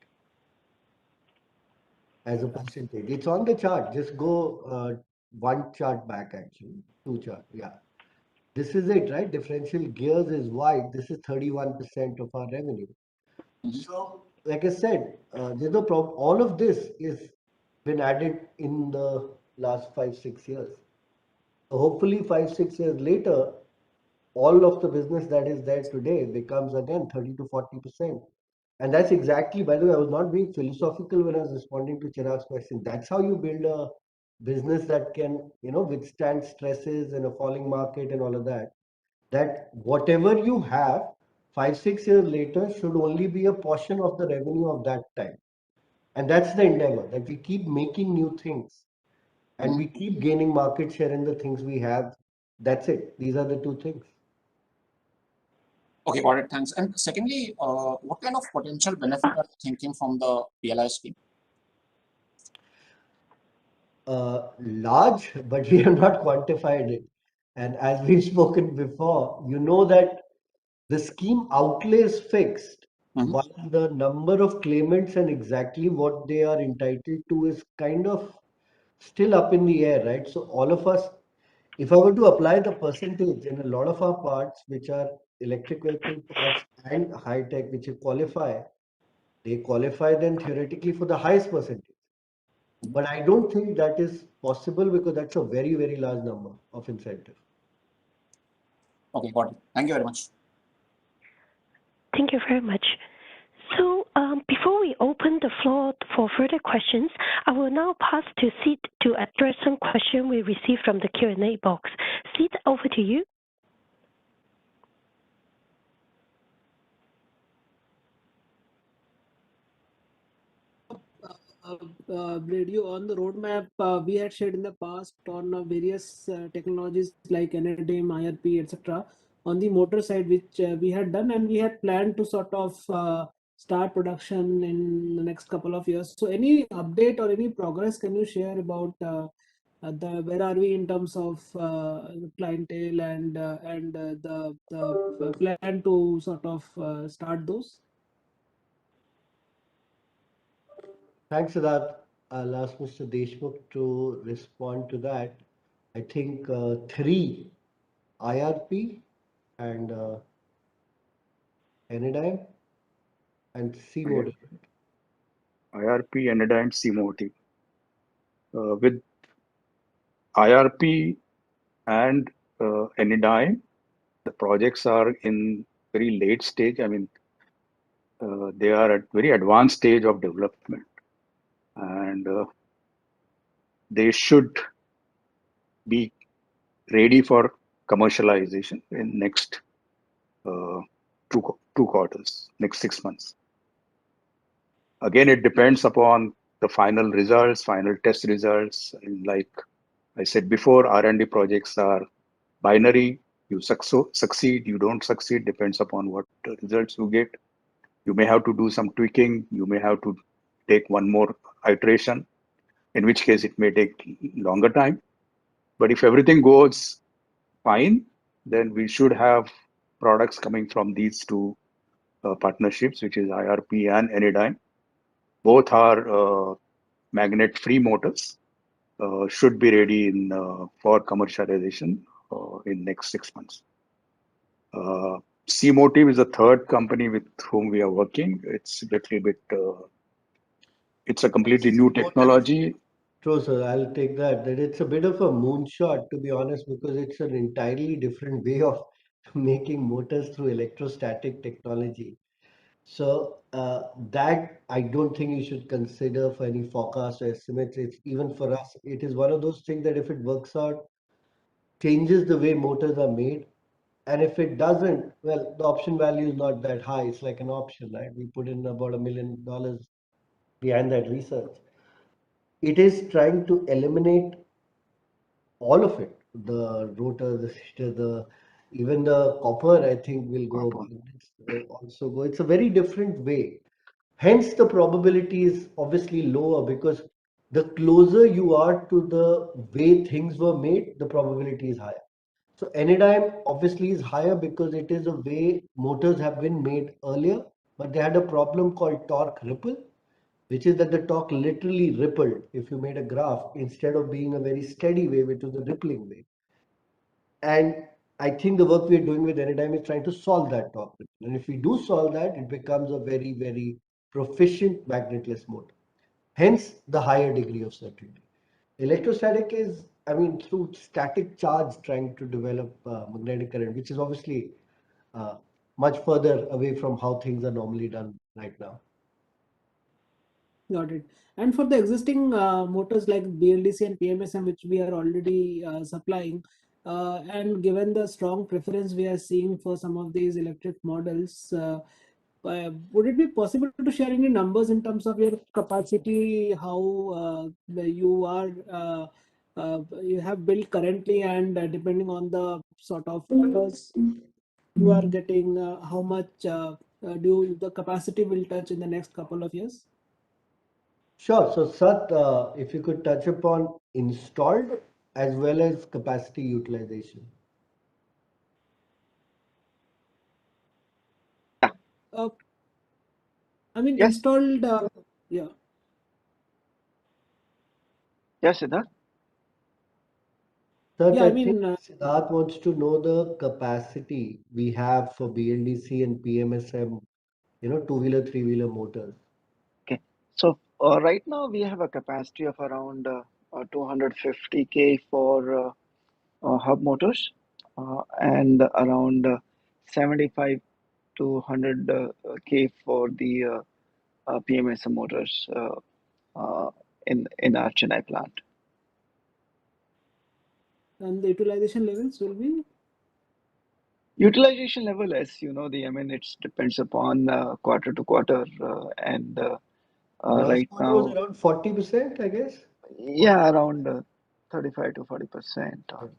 As a percentage. It's on the chart. Just go one chart back actually. Two chart. Yeah. This is it, right? Differential gears is white. This is 31% of our revenue. So, like I said, there's no problem. All of this is been added in the last 5-6 years. So hopefully 5-6 years later, all of the business that is there today becomes again 30 to 40%. And that's exactly, by the way, I was not being philosophical when I was responding to Chirag's question. That's how you build a business that can, you know, withstand stresses in a falling market and all of that. That whatever you have 5-6 years later should only be a portion of the revenue of that time. And that's the endeavor, that we keep making new things and we keep gaining market share in the things we have. That's it. These are the two things. Okay, got it. Thanks. And secondly, what kind of potential benefit are you thinking from the PLI scheme? Large, but we have not quantified it. And as we've spoken before, you know that the scheme outlay is fixed, while the number of claimants and exactly what they are entitled to is kind of still up in the air, right? So all of us, if I were to apply the percentage in a lot of our parts, which are electric vehicle parts and high tech, which qualify, they qualify then theoretically for the highest percentage. But I don't think that is possible because that's a very, very large number of incentive. Okay, got it. Thank you very much. Thank you very much. So before we open the floor for further questions, I will now pass to Sid to address some questions we received from the Q&A box. Sid, over to you. Radio on the roadmap we had shared in the past on various technologies like NDIMM, IRP, etc. on the motor side, which we had done, and we had planned to sort of start production in the next couple of years. So any update or any progress can you share about where are we in terms of the clientele and the plan to sort of start those? Thanks for that. I'll ask Mr. Deshmukh to respond to that. I think 3 IRP and NDIMM and C-motive. IRP, NDIMM, C-motive. With IRP and NDIMM, the projects are in very late stage. I mean, they are at very advanced stage of development, and they should be ready for commercialization in next two quarters, next 6 months. Again, it depends upon the final results, final test results. And like I said before, R&D projects are binary. You succeed, you don't succeed, depends upon what results you get. You may have to do some tweaking. You may have to take one more iteration, in which case it may take longer time. But if everything goes fine, then we should have products coming from these two partnerships, which is IRP and NDIMM. Both are magnet-free motors, should be ready for commercialization in next 6 months. C-motive is the third company with whom we are working. It's a little bit it's a completely new technology. True, sir. I'll take that. That it's a bit of a moonshot, to be honest, because it's an entirely different way of making motors through electrostatic technology. So that I don't think you should consider for any forecast or estimates. It's even for us. It is one of those things that if it works out, changes the way motors are made. And if it doesn't, well, the option value is not that high. It's like an option, right? We put in about $1 million behind that research. It is trying to eliminate all of it, the rotor, the stator, even the copper, I think will go. Also go. It's a very different way. Hence, the probability is obviously lower because the closer you are to the way things were made, the probability is higher. So anytime obviously is higher because it is a way motors have been made earlier, but they had a problem called torque ripple, which is that the torque literally rippled if you made a graph instead of being a very steady wave, it was a rippling wave. And I think the work we're doing with Anytime is trying to solve that torque ripple. And if we do solve that, it becomes a very, very proficient magnetless motor. Hence the higher degree of certainty. Electrostatic is, I mean, through static charge trying to develop magnetic current, which is obviously much further away from how things are normally done right now. Got it. And for the existing motors like BLDC and PMSM, which we are already supplying, and given the strong preference we are seeing for some of these electric models, would it be possible to share any numbers in terms of your capacity, how you have built currently, and depending on the sort of orders you are getting, how much the capacity will touch in the next couple of years? Sure. So, Sat, if you could touch upon installed as well as capacity utilization. I mean, Yes. installed, yeah. Yes, Siddharth. Sir, Yeah, I I mean, think Siddharth wants to know the capacity we have for BLDC and PMSM, two-wheeler, three-wheeler motors. Okay. So right now we have a capacity of around 250K for hub motors and around 75 to 100K for the PMSM motors in our Chennai plant. and the utilization levels will be? Utilization level, as you know, I mean, it depends upon quarter to quarter, and right Last quarter was now, around 40%, I guess. yeah, around 35 to 40%.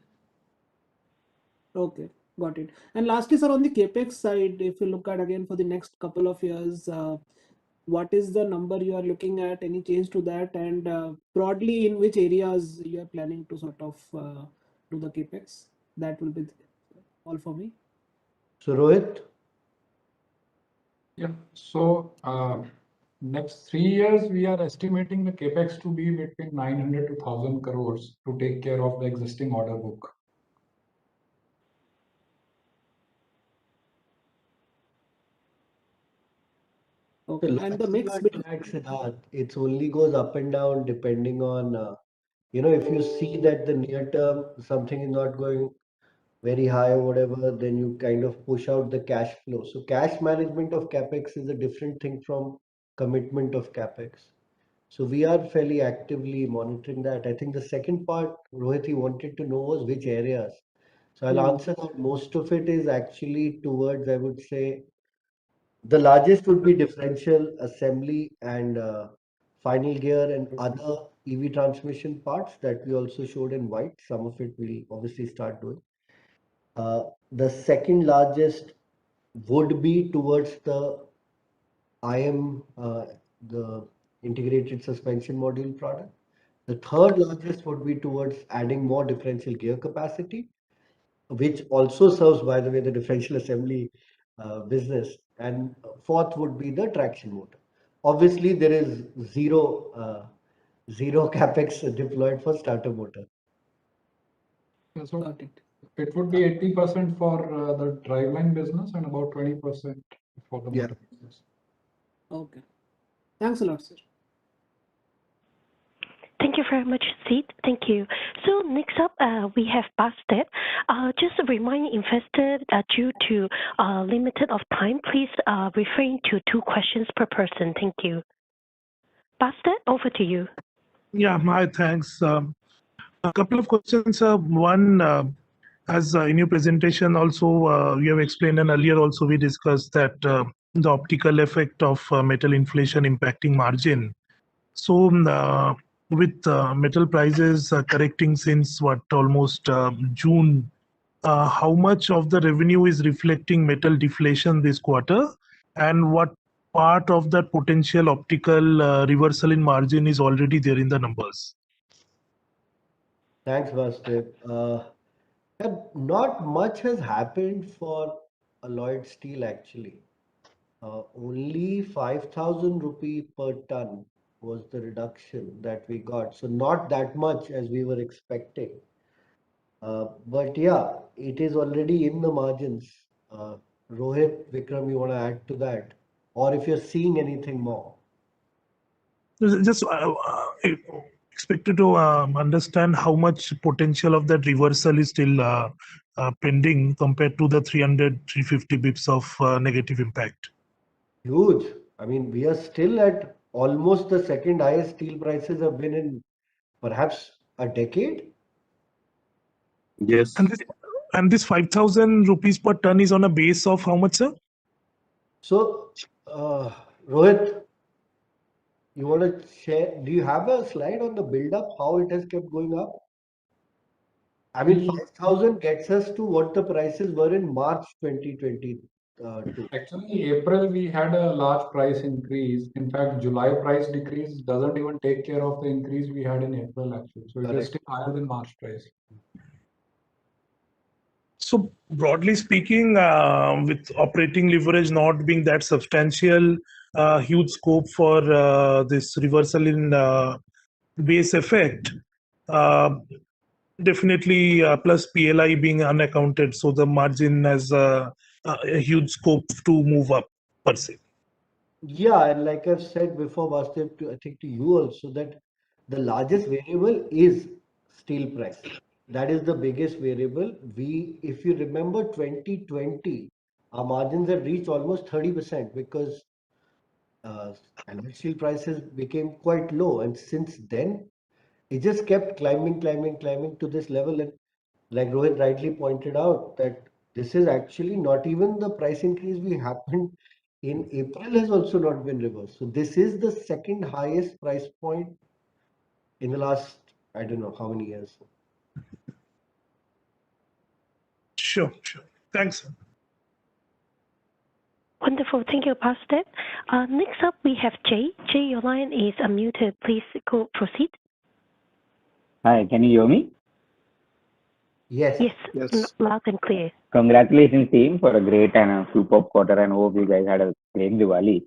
Okay, got it. And lastly, sir, on the capex side, if you look at again for the next couple of years, what is the number you are looking at? Any change to that? And broadly, in which areas you are planning to sort of do the capex? That will be all for me. So, Rohit? Yeah. So next 3 years, we are estimating the capex to be between 900 to 1,000 crores to take care of the existing order book. Okay, and the mix between it only goes up and down depending on, if you see that the near term something is not going very high or whatever, then you kind of push out the cash flow. So cash management of capex is a different thing from commitment of capex. So we are fairly actively monitoring that. I think the second part, Rohit, he wanted to know was which areas. So I'll answer that. Most of it is actually towards, I would say, the largest would be differential assembly and final gear and other EV transmission parts that we also showed in white. Some of it we'll obviously start doing. The second largest would be towards the IM, the integrated suspension module product. The third largest would be towards adding more differential gear capacity, which also serves, by the way, the differential assembly business. And fourth would be the traction motor. Obviously, there is zero capex deployed for starter motor. So it would be 80% for the driveline business and about 20% for the motor business. Okay. Thanks a lot, sir. Thank you very much, Sid. Thank you. So next up, we have Bastet. Just a remind investors that due to limited of time, please refrain to 2 questions per person. Thank you. Bastet, over to you. Yeah, hi, thanks. A couple of questions. One, as in your presentation also, you have explained, and earlier also we discussed that the optical effect of metal inflation impacting margin. So with metal prices correcting since what, almost June, how much of the revenue is reflecting metal deflation this quarter, and what part of that potential optical reversal in margin is already there in the numbers? Thanks, Vastev. Not much has happened for alloyed steel actually. Only 5,000 rupee per ton was the reduction that we got. So not that much as we were expecting. But yeah, it is already in the margins. Rohit, Vikram, you want to add to that? Or if you're seeing anything more? Just expected to understand how much potential of that reversal is still pending compared to the 300-350 bips of negative impact. Huge. I mean, we are still at almost the second highest steel prices have been in perhaps a decade. Yes. And this 5,000 rupees per ton is on a base of how much, sir? So, Rohit, you want to share? Do you have a slide on the build-up, how it has kept going up? I mean, 5,000 gets us to what the prices were in March 2022. Actually, April we had a large price increase. In fact, July price decrease doesn't even take care of the increase we had in April actually. So it is still higher than March price. So broadly speaking, with operating leverage not being that substantial, huge scope for this reversal in base effect, definitely plus PLI being unaccounted, so the margin has a huge scope to move up per se. Yeah, and like I've said before, Vastev, I think to you also, that the largest variable is steel price. That is the biggest variable. If you remember 2020, our margins had reached almost 30% because steel prices became quite low. And since then, it just kept climbing to this level. And like Rohit rightly pointed out, that this is actually not even the price increase we happened in April has also not been reversed. So this is the second highest price point in the last, I don't know how many years. Sure. Thanks. Wonderful. Thank you, Pastor. Next up, we have Jay. Jay, your line is unmuted. Please proceed. Hi, can you hear me? Yes. Yes. Loud and clear. Congratulations, team, for a great and a superb quarter, and hope you guys had a great Diwali.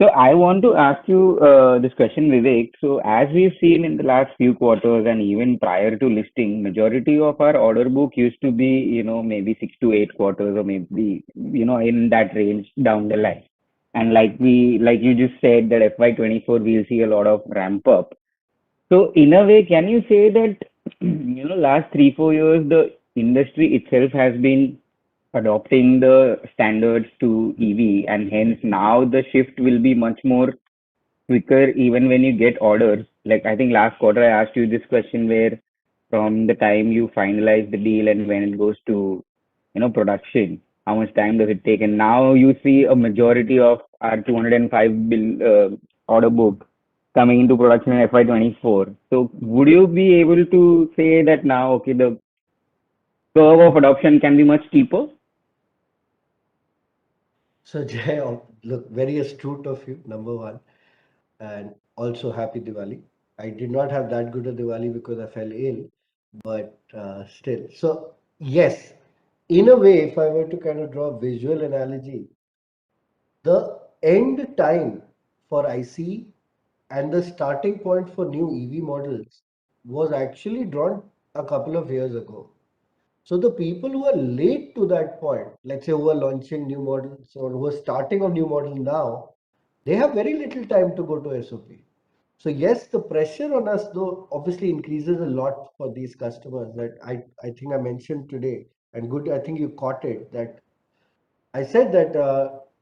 So I want to ask you this question, Vivek. So as we've seen in the last few quarters and even prior to listing, majority of our order book used to be, maybe 6 to 8 quarters or maybe, in that range down the line. And like you just said that FY24, we'll see a lot of ramp up. So in a way, can you say that, last 3-4 years, the industry itself has been adopting the standards to EV, and hence now the shift will be much more quicker even when you get orders. Like I think last quarter I asked you this question where from the time you finalize the deal and when it goes to production, how much time does it take? And now you see a majority of our 205 bill order book coming into production in FY24. So would you be able to say that now, okay, the curve of adoption can be much steeper? So Jay, look, very astute of you, number one, and also happy Diwali. I did not have that good a Diwali because I fell ill, but still. So yes, in a way, if I were to kind of draw a visual analogy, the end time for IC and the starting point for new EV models was actually drawn a couple of years ago. So the people who are late to that point, let's say who are launching new models or who are starting a new model now, they have very little time to go to SOP. So yes, the pressure on us though obviously increases a lot for these customers that I think I mentioned today, and good, I think you caught it, that I said that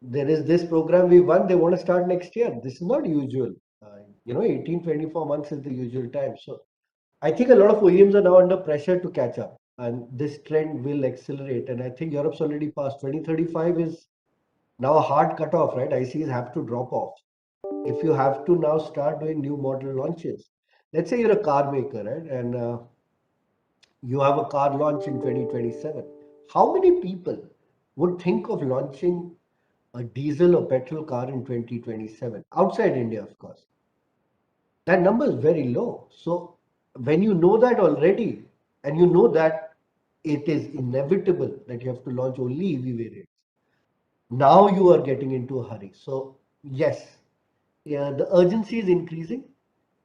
there is this program we won, they want to start next year. This is not usual. 18-24 months is the usual time. So I think a lot of OEMs are now under pressure to catch up, and this trend will accelerate. And I think Europe's already passed. 2035 is now a hard cutoff, right? ICs have to drop off. If you have to now start doing new model launches, let's say you're a car maker, right? And you have a car launch in 2027. How many people would think of launching a diesel or petrol car in 2027 outside India, of course? That number is very low. So when you know that already, and you know that it is inevitable that you have to launch only EV variants, now you are getting into a hurry. So yes, yeah, the urgency is increasing.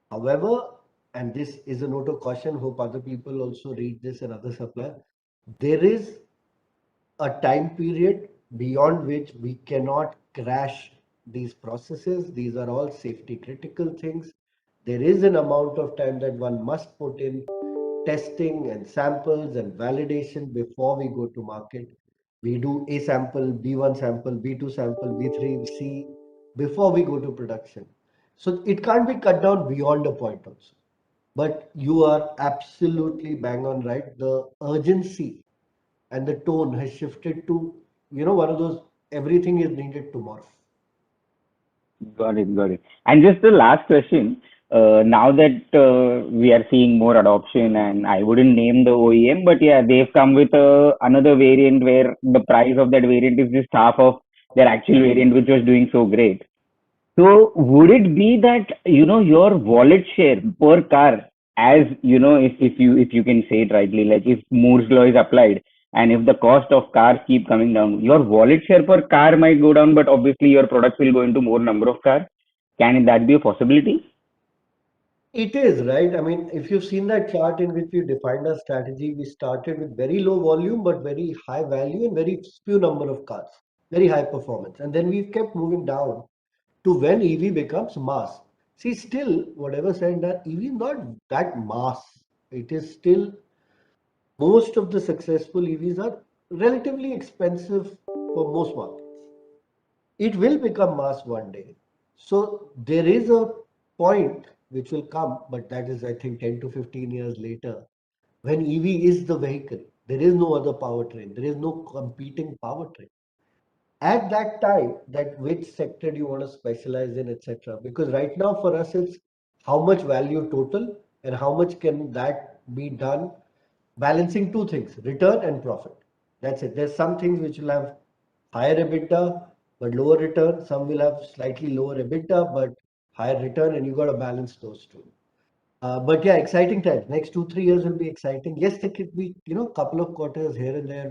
However, and this is a note of caution, hope other people also read this and other suppliers, there is a time period beyond which we cannot crash these processes. These are all safety critical things. There is an amount of time that one must put in testing and samples and validation before we go to market. We do A sample, B1 sample, B2 sample, B3, C before we go to production. So it can't be cut down beyond a point also. But you are absolutely bang on right. The urgency and the tone has shifted to, one of those everything is needed tomorrow. Got it, got it. And just the last question. Now that we are seeing more adoption, and I wouldn't name the OEM, but yeah, they've come with another variant where the price of that variant is just half of their actual variant, which was doing so great. So would it be that, your wallet share per car, as if you can say it rightly, like if Moore's law is applied and if the cost of cars keep coming down, your wallet share per car might go down, but obviously your products will go into more number of cars. Can that be a possibility? It is, right? I mean, if you've seen that chart in which we defined our strategy, we started with very low volume, but very high value and very few number of cars, very high performance. And then we've kept moving down to when EV becomes mass. See, still, whatever said that EV is not that mass. It is still, most of the successful EVs are relatively expensive for most markets. It will become mass one day. So there is a point which will come, but that is, I think, 10 to 15 years later, when EV is the vehicle. There is no other powertrain. There is no competing powertrain. At that time, that which sector do you want to specialize in, etc. Because right now for us, it's how much value total and how much can that be done, balancing two things, return and profit. That's it. There's some things which will have higher EBITDA but lower return. Some will have slightly lower EBITDA but higher return, and you got to balance those two. But yeah, exciting times. Next 2-3 years will be exciting. Yes, there could be a couple of quarters here and there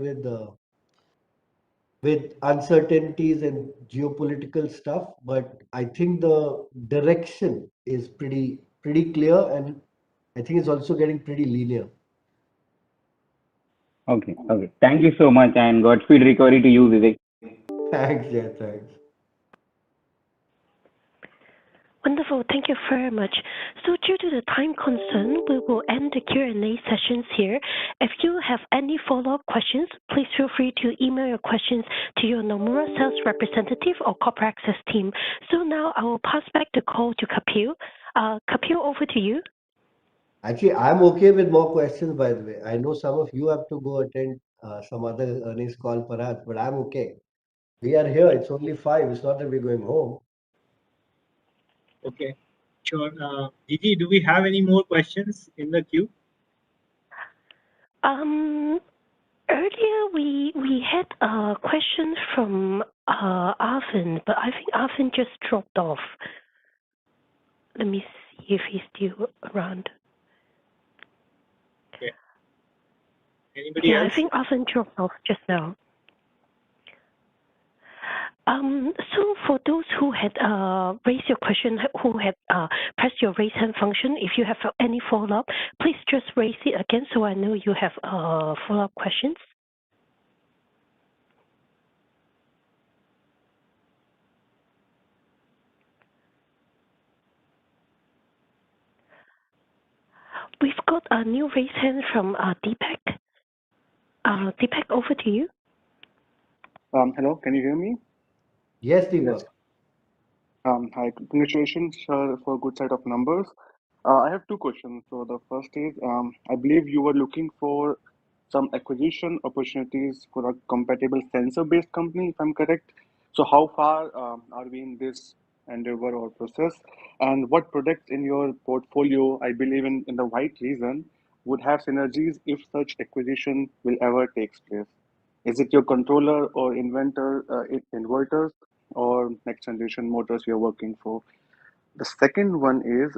with uncertainties and geopolitical stuff, but I think the direction is pretty clear, and I think it's also getting pretty linear. Okay, okay. Thank you so much, and Godspeed recovery to you, Vivek. Thanks, yeah, thanks. Wonderful. Thank you very much. So due to the time concern, we will end the Q&A sessions here. If you have any follow-up questions, please feel free to email your questions to your Nomura sales representative or corporate access team. So now I will pass back the call to Kapil. Kapil, over to you. Actually, I'm okay with more questions, by the way. I know some of you have to go attend some other earnings call perhaps, but I'm okay. We are here. It's only 5. It's not that we're going home. Okay, sure. Gigi, do we have any more questions in the queue? Earlier we had a question from Arvind, but I think Arvind just dropped off. Let me see if he's still around. Okay. Anybody else? I think Arvind dropped off just now. So for those who had raised your question, who had pressed your raise hand function, if you have any follow-up, please just raise it again so I know you have follow-up questions. got a new raised hand from Deepak. Deepak, over to you. Hello, can you hear me? Yes, Deepak. Yes. Hi, congratulations for a good set of numbers. I have two questions. So the first is, I believe you were looking for some acquisition opportunities for a compatible sensor-based company, if I'm correct. So how far are we in this endeavor or process? And what products in your portfolio, I believe in the white region, would have synergies if such acquisition will ever takes place? Is it your controller or inverters or next generation motors you're working for? The second one is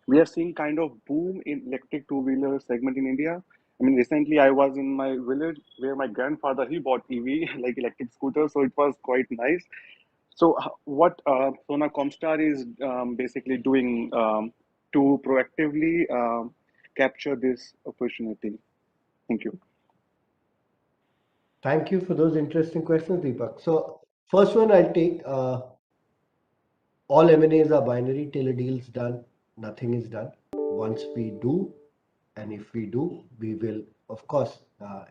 we are seeing kind of boom in electric two-wheeler segment in India. I mean, recently I was in my village where my grandfather, he bought EV, like electric scooters, so it was quite nice. So what Sona Comstar is basically doing to proactively capture this opportunity? Thank you. Thank you for those interesting questions, Deepak. So first one I'll take, all M&As are binary till a deal's done, nothing is done. Once we do, and if we do, we will, of course,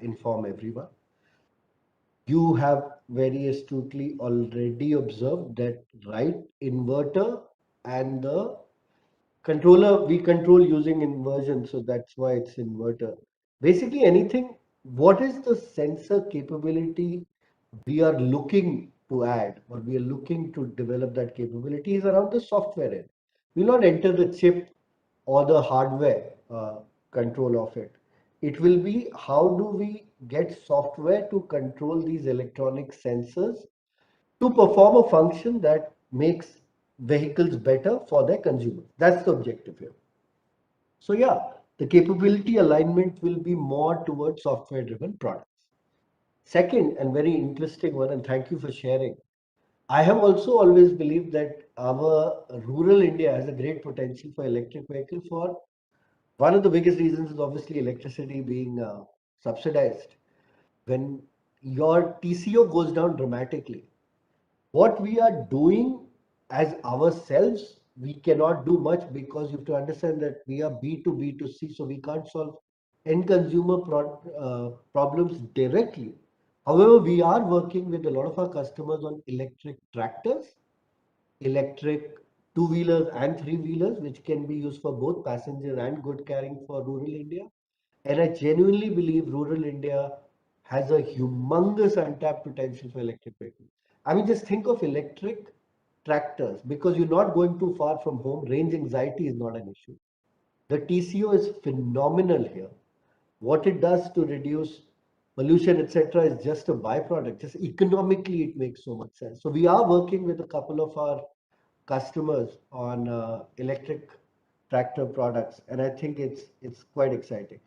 inform everyone. You have very astutely already observed that right inverter and the controller, we control using inversion, so that's why it's inverter. Basically anything, what is the sensor capability we are looking to add, or we are looking to develop that capability is around the software end. We'll not enter the chip or the hardware control of it. It will be how do we get software to control these electronic sensors to perform a function that makes vehicles better for their consumers. That's the objective here. So yeah, the capability alignment will be more towards software driven products. Second, and very interesting one, and thank you for sharing. I have also always believed that our rural India has a great potential for electric vehicle. For one of the biggest reasons is obviously electricity being subsidized. When your TCO goes down dramatically, what we are doing as ourselves, we cannot do much because you have to understand that we are B2B2C, so we can't solve end consumer problems directly. However, we are working with a lot of our customers on electric tractors, electric two-wheelers and three-wheelers, which can be used for both passenger and good carrying for rural India. And I genuinely believe rural India has a humongous untapped potential for electric vehicles. I mean, just think of electric tractors, because you're not going too far from home. Range anxiety is not an issue. The TCO is phenomenal here. What it does to reduce pollution, etc., is just a byproduct. Just economically, it makes so much sense. So we are working with a couple of our customers on electric tractor products, and I think it's quite exciting.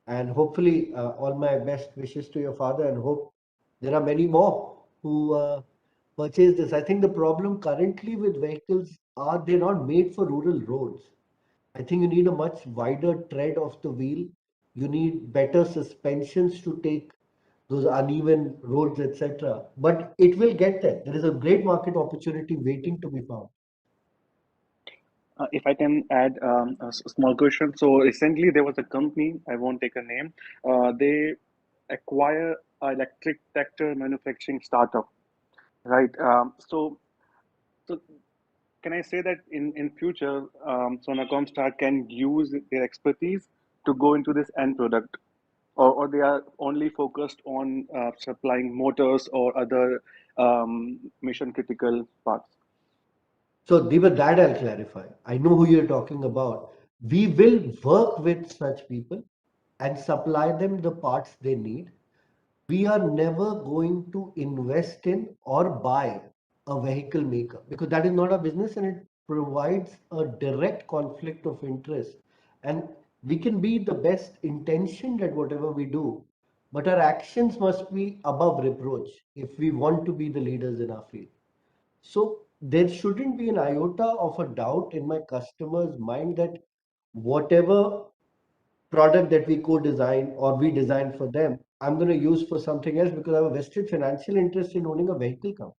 And hopefully, all my best wishes to your father, and hope there are many more who purchase this. I think the problem currently with vehicles are they're not made for rural roads. I think you need a much wider tread of the wheel. You need better suspensions to take those uneven roads, etc. But it will get there. There is a great market opportunity waiting to be found. If I can add a small question. So recently there was a company, I won't take a name, they acquire an electric tractor manufacturing startup, right? So can I say that in future, Sona Comstar can use their expertise to go into this end product, or they are only focused on supplying motors or other mission critical parts? So, Deepak, that I'll clarify. I know who you're talking about. We will work with such people and supply them the parts they need. We are never going to invest in or buy a vehicle maker, because that is not our business, and it provides a direct conflict of interest. And we can be the best intentioned at whatever we do, but our actions must be above reproach if we want to be the leaders in our field. So there shouldn't be an iota of a doubt in my customer's mind that whatever product that we co-design or we design for them, I'm going to use for something else because I have a vested financial interest in owning a vehicle company.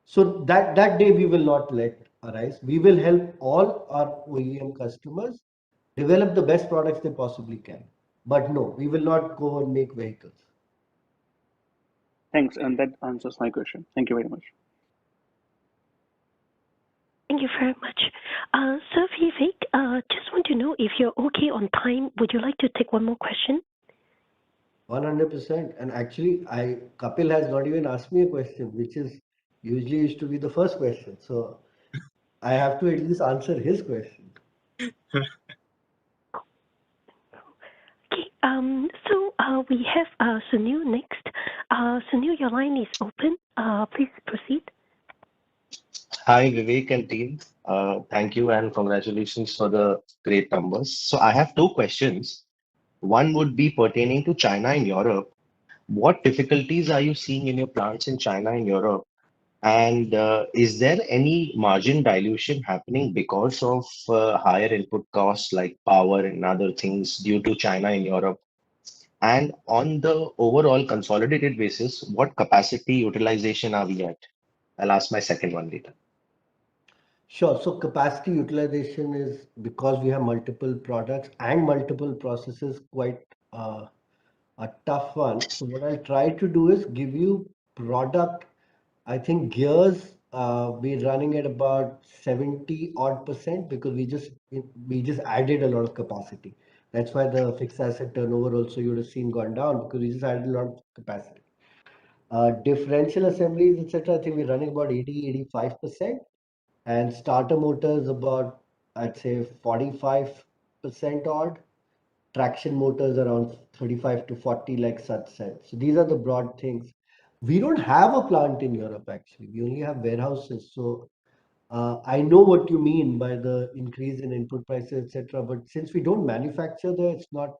So that day we will not let arise. We will help all our OEM customers develop the best products they possibly can. But no, we will not go and make vehicles. Thanks, and that answers my question. Thank you very much. Thank you very much. Sir Vivek, just want to know if you're okay on time. Would you like to take one more question? 100%. And actually, Kapil has not even asked me a question, which is usually used to be the first question. So I have to at least answer his question. Okay. So we have Sunil next. Sunil, your line is open. Please proceed. Hi, Vivek and team. Thank you and congratulations for the great numbers. So I have two questions. One would be pertaining to China and Europe. What difficulties are you seeing in your plants in China and Europe? And is there any margin dilution happening because of higher input costs like power and other things due to China and Europe? And on the overall consolidated basis, what capacity utilization are we at? I'll ask my second one later. Sure. So capacity utilization is, because we have multiple products and multiple processes, quite a tough one. So what I'll try to do is give you product. I think gears we're running at about 70% because we just added a lot of capacity. That's why the fixed asset turnover also you would have seen gone down, because we just added a lot of capacity. Differential assemblies, etc. I think we're running about 80-85%. And starter motors about, I'd say, 45% odd. Traction motors around 35 to 40, like Sat said. So these are the broad things. We don't have a plant in Europe, actually. We only have warehouses. So I know what you mean by the increase in input prices, etc. But since we don't manufacture there, it's not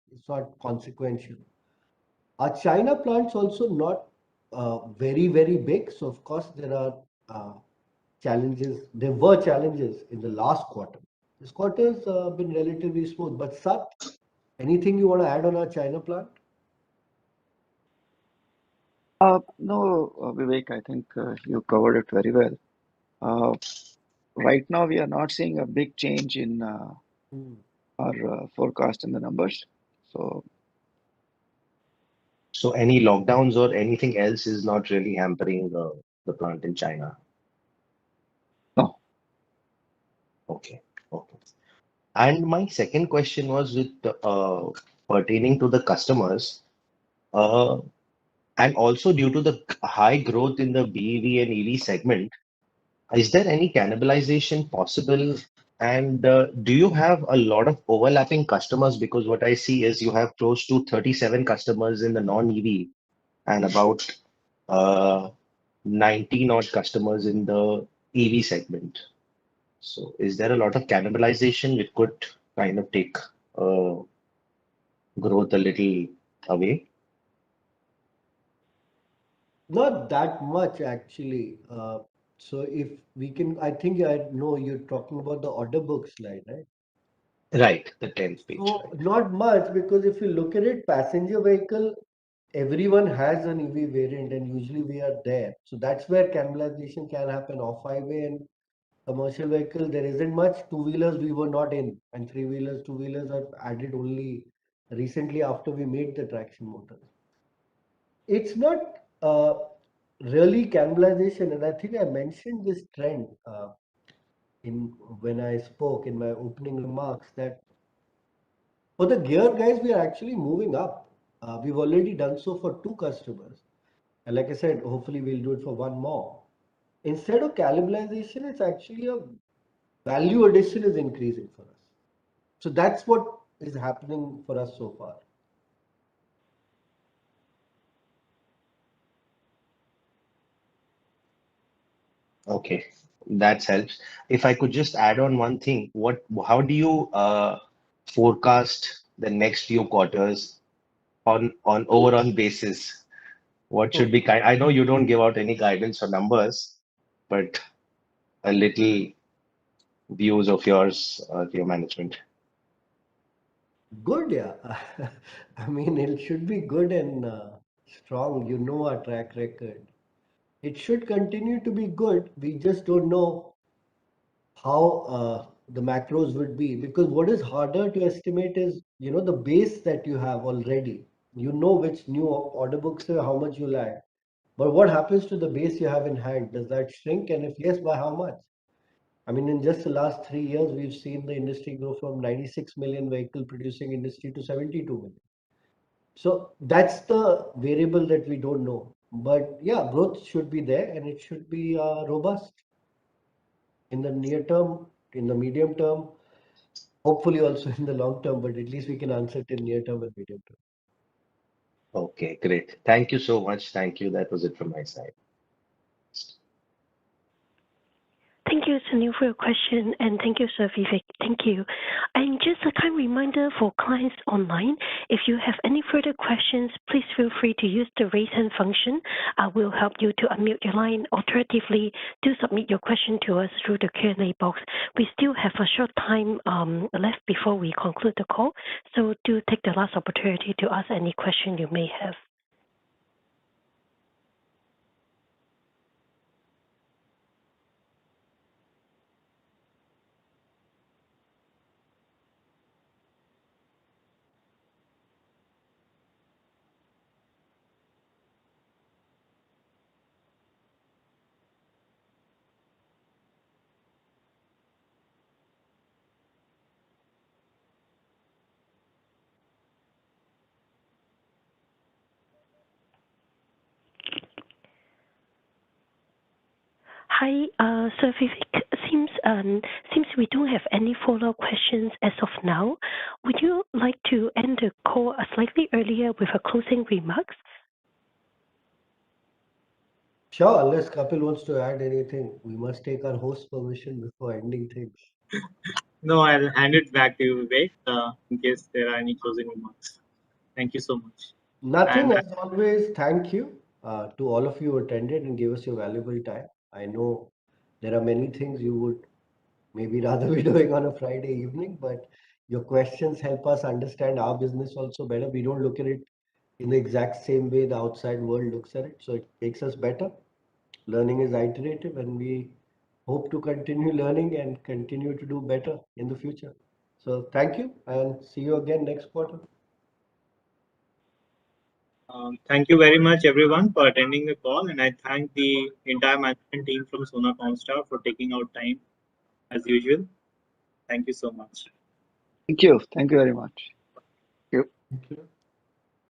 consequential. Our China plant's also not very, very big. So of course there are challenges. There were challenges in the last quarter. This quarter's been relatively smooth. But Sat, anything you want to add on our China plant? No, Vivek, I think you covered it very well. Right now, we are not seeing a big change in our forecast in the numbers. So any lockdowns or anything else is not really hampering the plant in China? No. Okay. Okay. And my second question was with pertaining to the customers, and also due to the high growth in the BEV and EV segment, is there any cannibalization possible? And do you have a lot of overlapping customers? Because what I see is you have close to 37 customers in the non-EV and about 19 odd customers in the EV segment. So is there a lot of cannibalization which could kind of take growth a little away? Not that much, actually. So if we can, I think I know you're talking about the order book slide, right? Right, the 10th page. So not much, because if you look at it, passenger vehicle, everyone has an EV variant and usually we are there. So that's where cannibalization can happen off highway. And commercial vehicle, there isn't much. Two-wheelers we were not in, and three-wheelers, two-wheelers are added only recently after we made the traction motors. It's not really cannibalization, and I think I mentioned this trend when I spoke in my opening remarks, that for the gear guys, we are actually moving up. We've already done so for 2 customers, and like I said, hopefully we'll do it for 1 more. Instead of cannibalization, it's actually a value addition is increasing for us. So that's what is happening for us so far. Okay, that helps. If I could just add on one thing, how do you forecast the next few quarters on overall basis? What should be kind? I know you don't give out any guidance or numbers, but a little views of yours, your management. Good, yeah. I mean, it should be good and strong. You know our track record. It should continue to be good. We just don't know how the macros would be, because what is harder to estimate is, the base that you have already. You know which new order books are, how much you'll add. But what happens to the base you have in hand? Does that shrink? And if yes, by how much? I mean, in just the last 3 years, we've seen the industry grow from 96 million vehicle producing industry to 72 million. So that's the variable that we don't know. But yeah, growth should be there and it should be robust in the near term, in the medium term, hopefully also in the long term, but at least we can answer it in near term and medium term. Okay, great. Thank you so much. Thank you. That was it from my side. Thank you, Sunil, for your question, and thank you, Sir Vivek. Thank you. And just a kind reminder for clients online, if you have any further questions, please feel free to use the raise hand function. I will help you to unmute your line. Alternatively, do submit your question to us through the Q&A box. We still have a short time left before we conclude the call, so do take the last opportunity to ask any question you may have. Hi, Sir Vivek. Seems we don't have any follow-up questions as of now. Would you like to end the call slightly earlier with a closing remarks? Sure, unless Kapil wants to add anything, we must take our host's permission before ending things. No, I'll hand it back to you, Vivek, in case there are any closing remarks. Thank you so much. Nothing, as always, thank you to all of you who attended and gave us your valuable time. I know there are many things you would maybe rather be doing on a Friday evening, but your questions help us understand our business also better. We don't look at it in the exact same way the outside world looks at it, so it makes us better. Learning is iterative, and we hope to continue learning and continue to do better in the future. So thank you, and see you again next quarter. Thank you very much, everyone, for attending the call, and I thank the entire management team from Sona Comstar for taking out time as usual. Thank you so much. Thank you. Thank you very much. Thank you.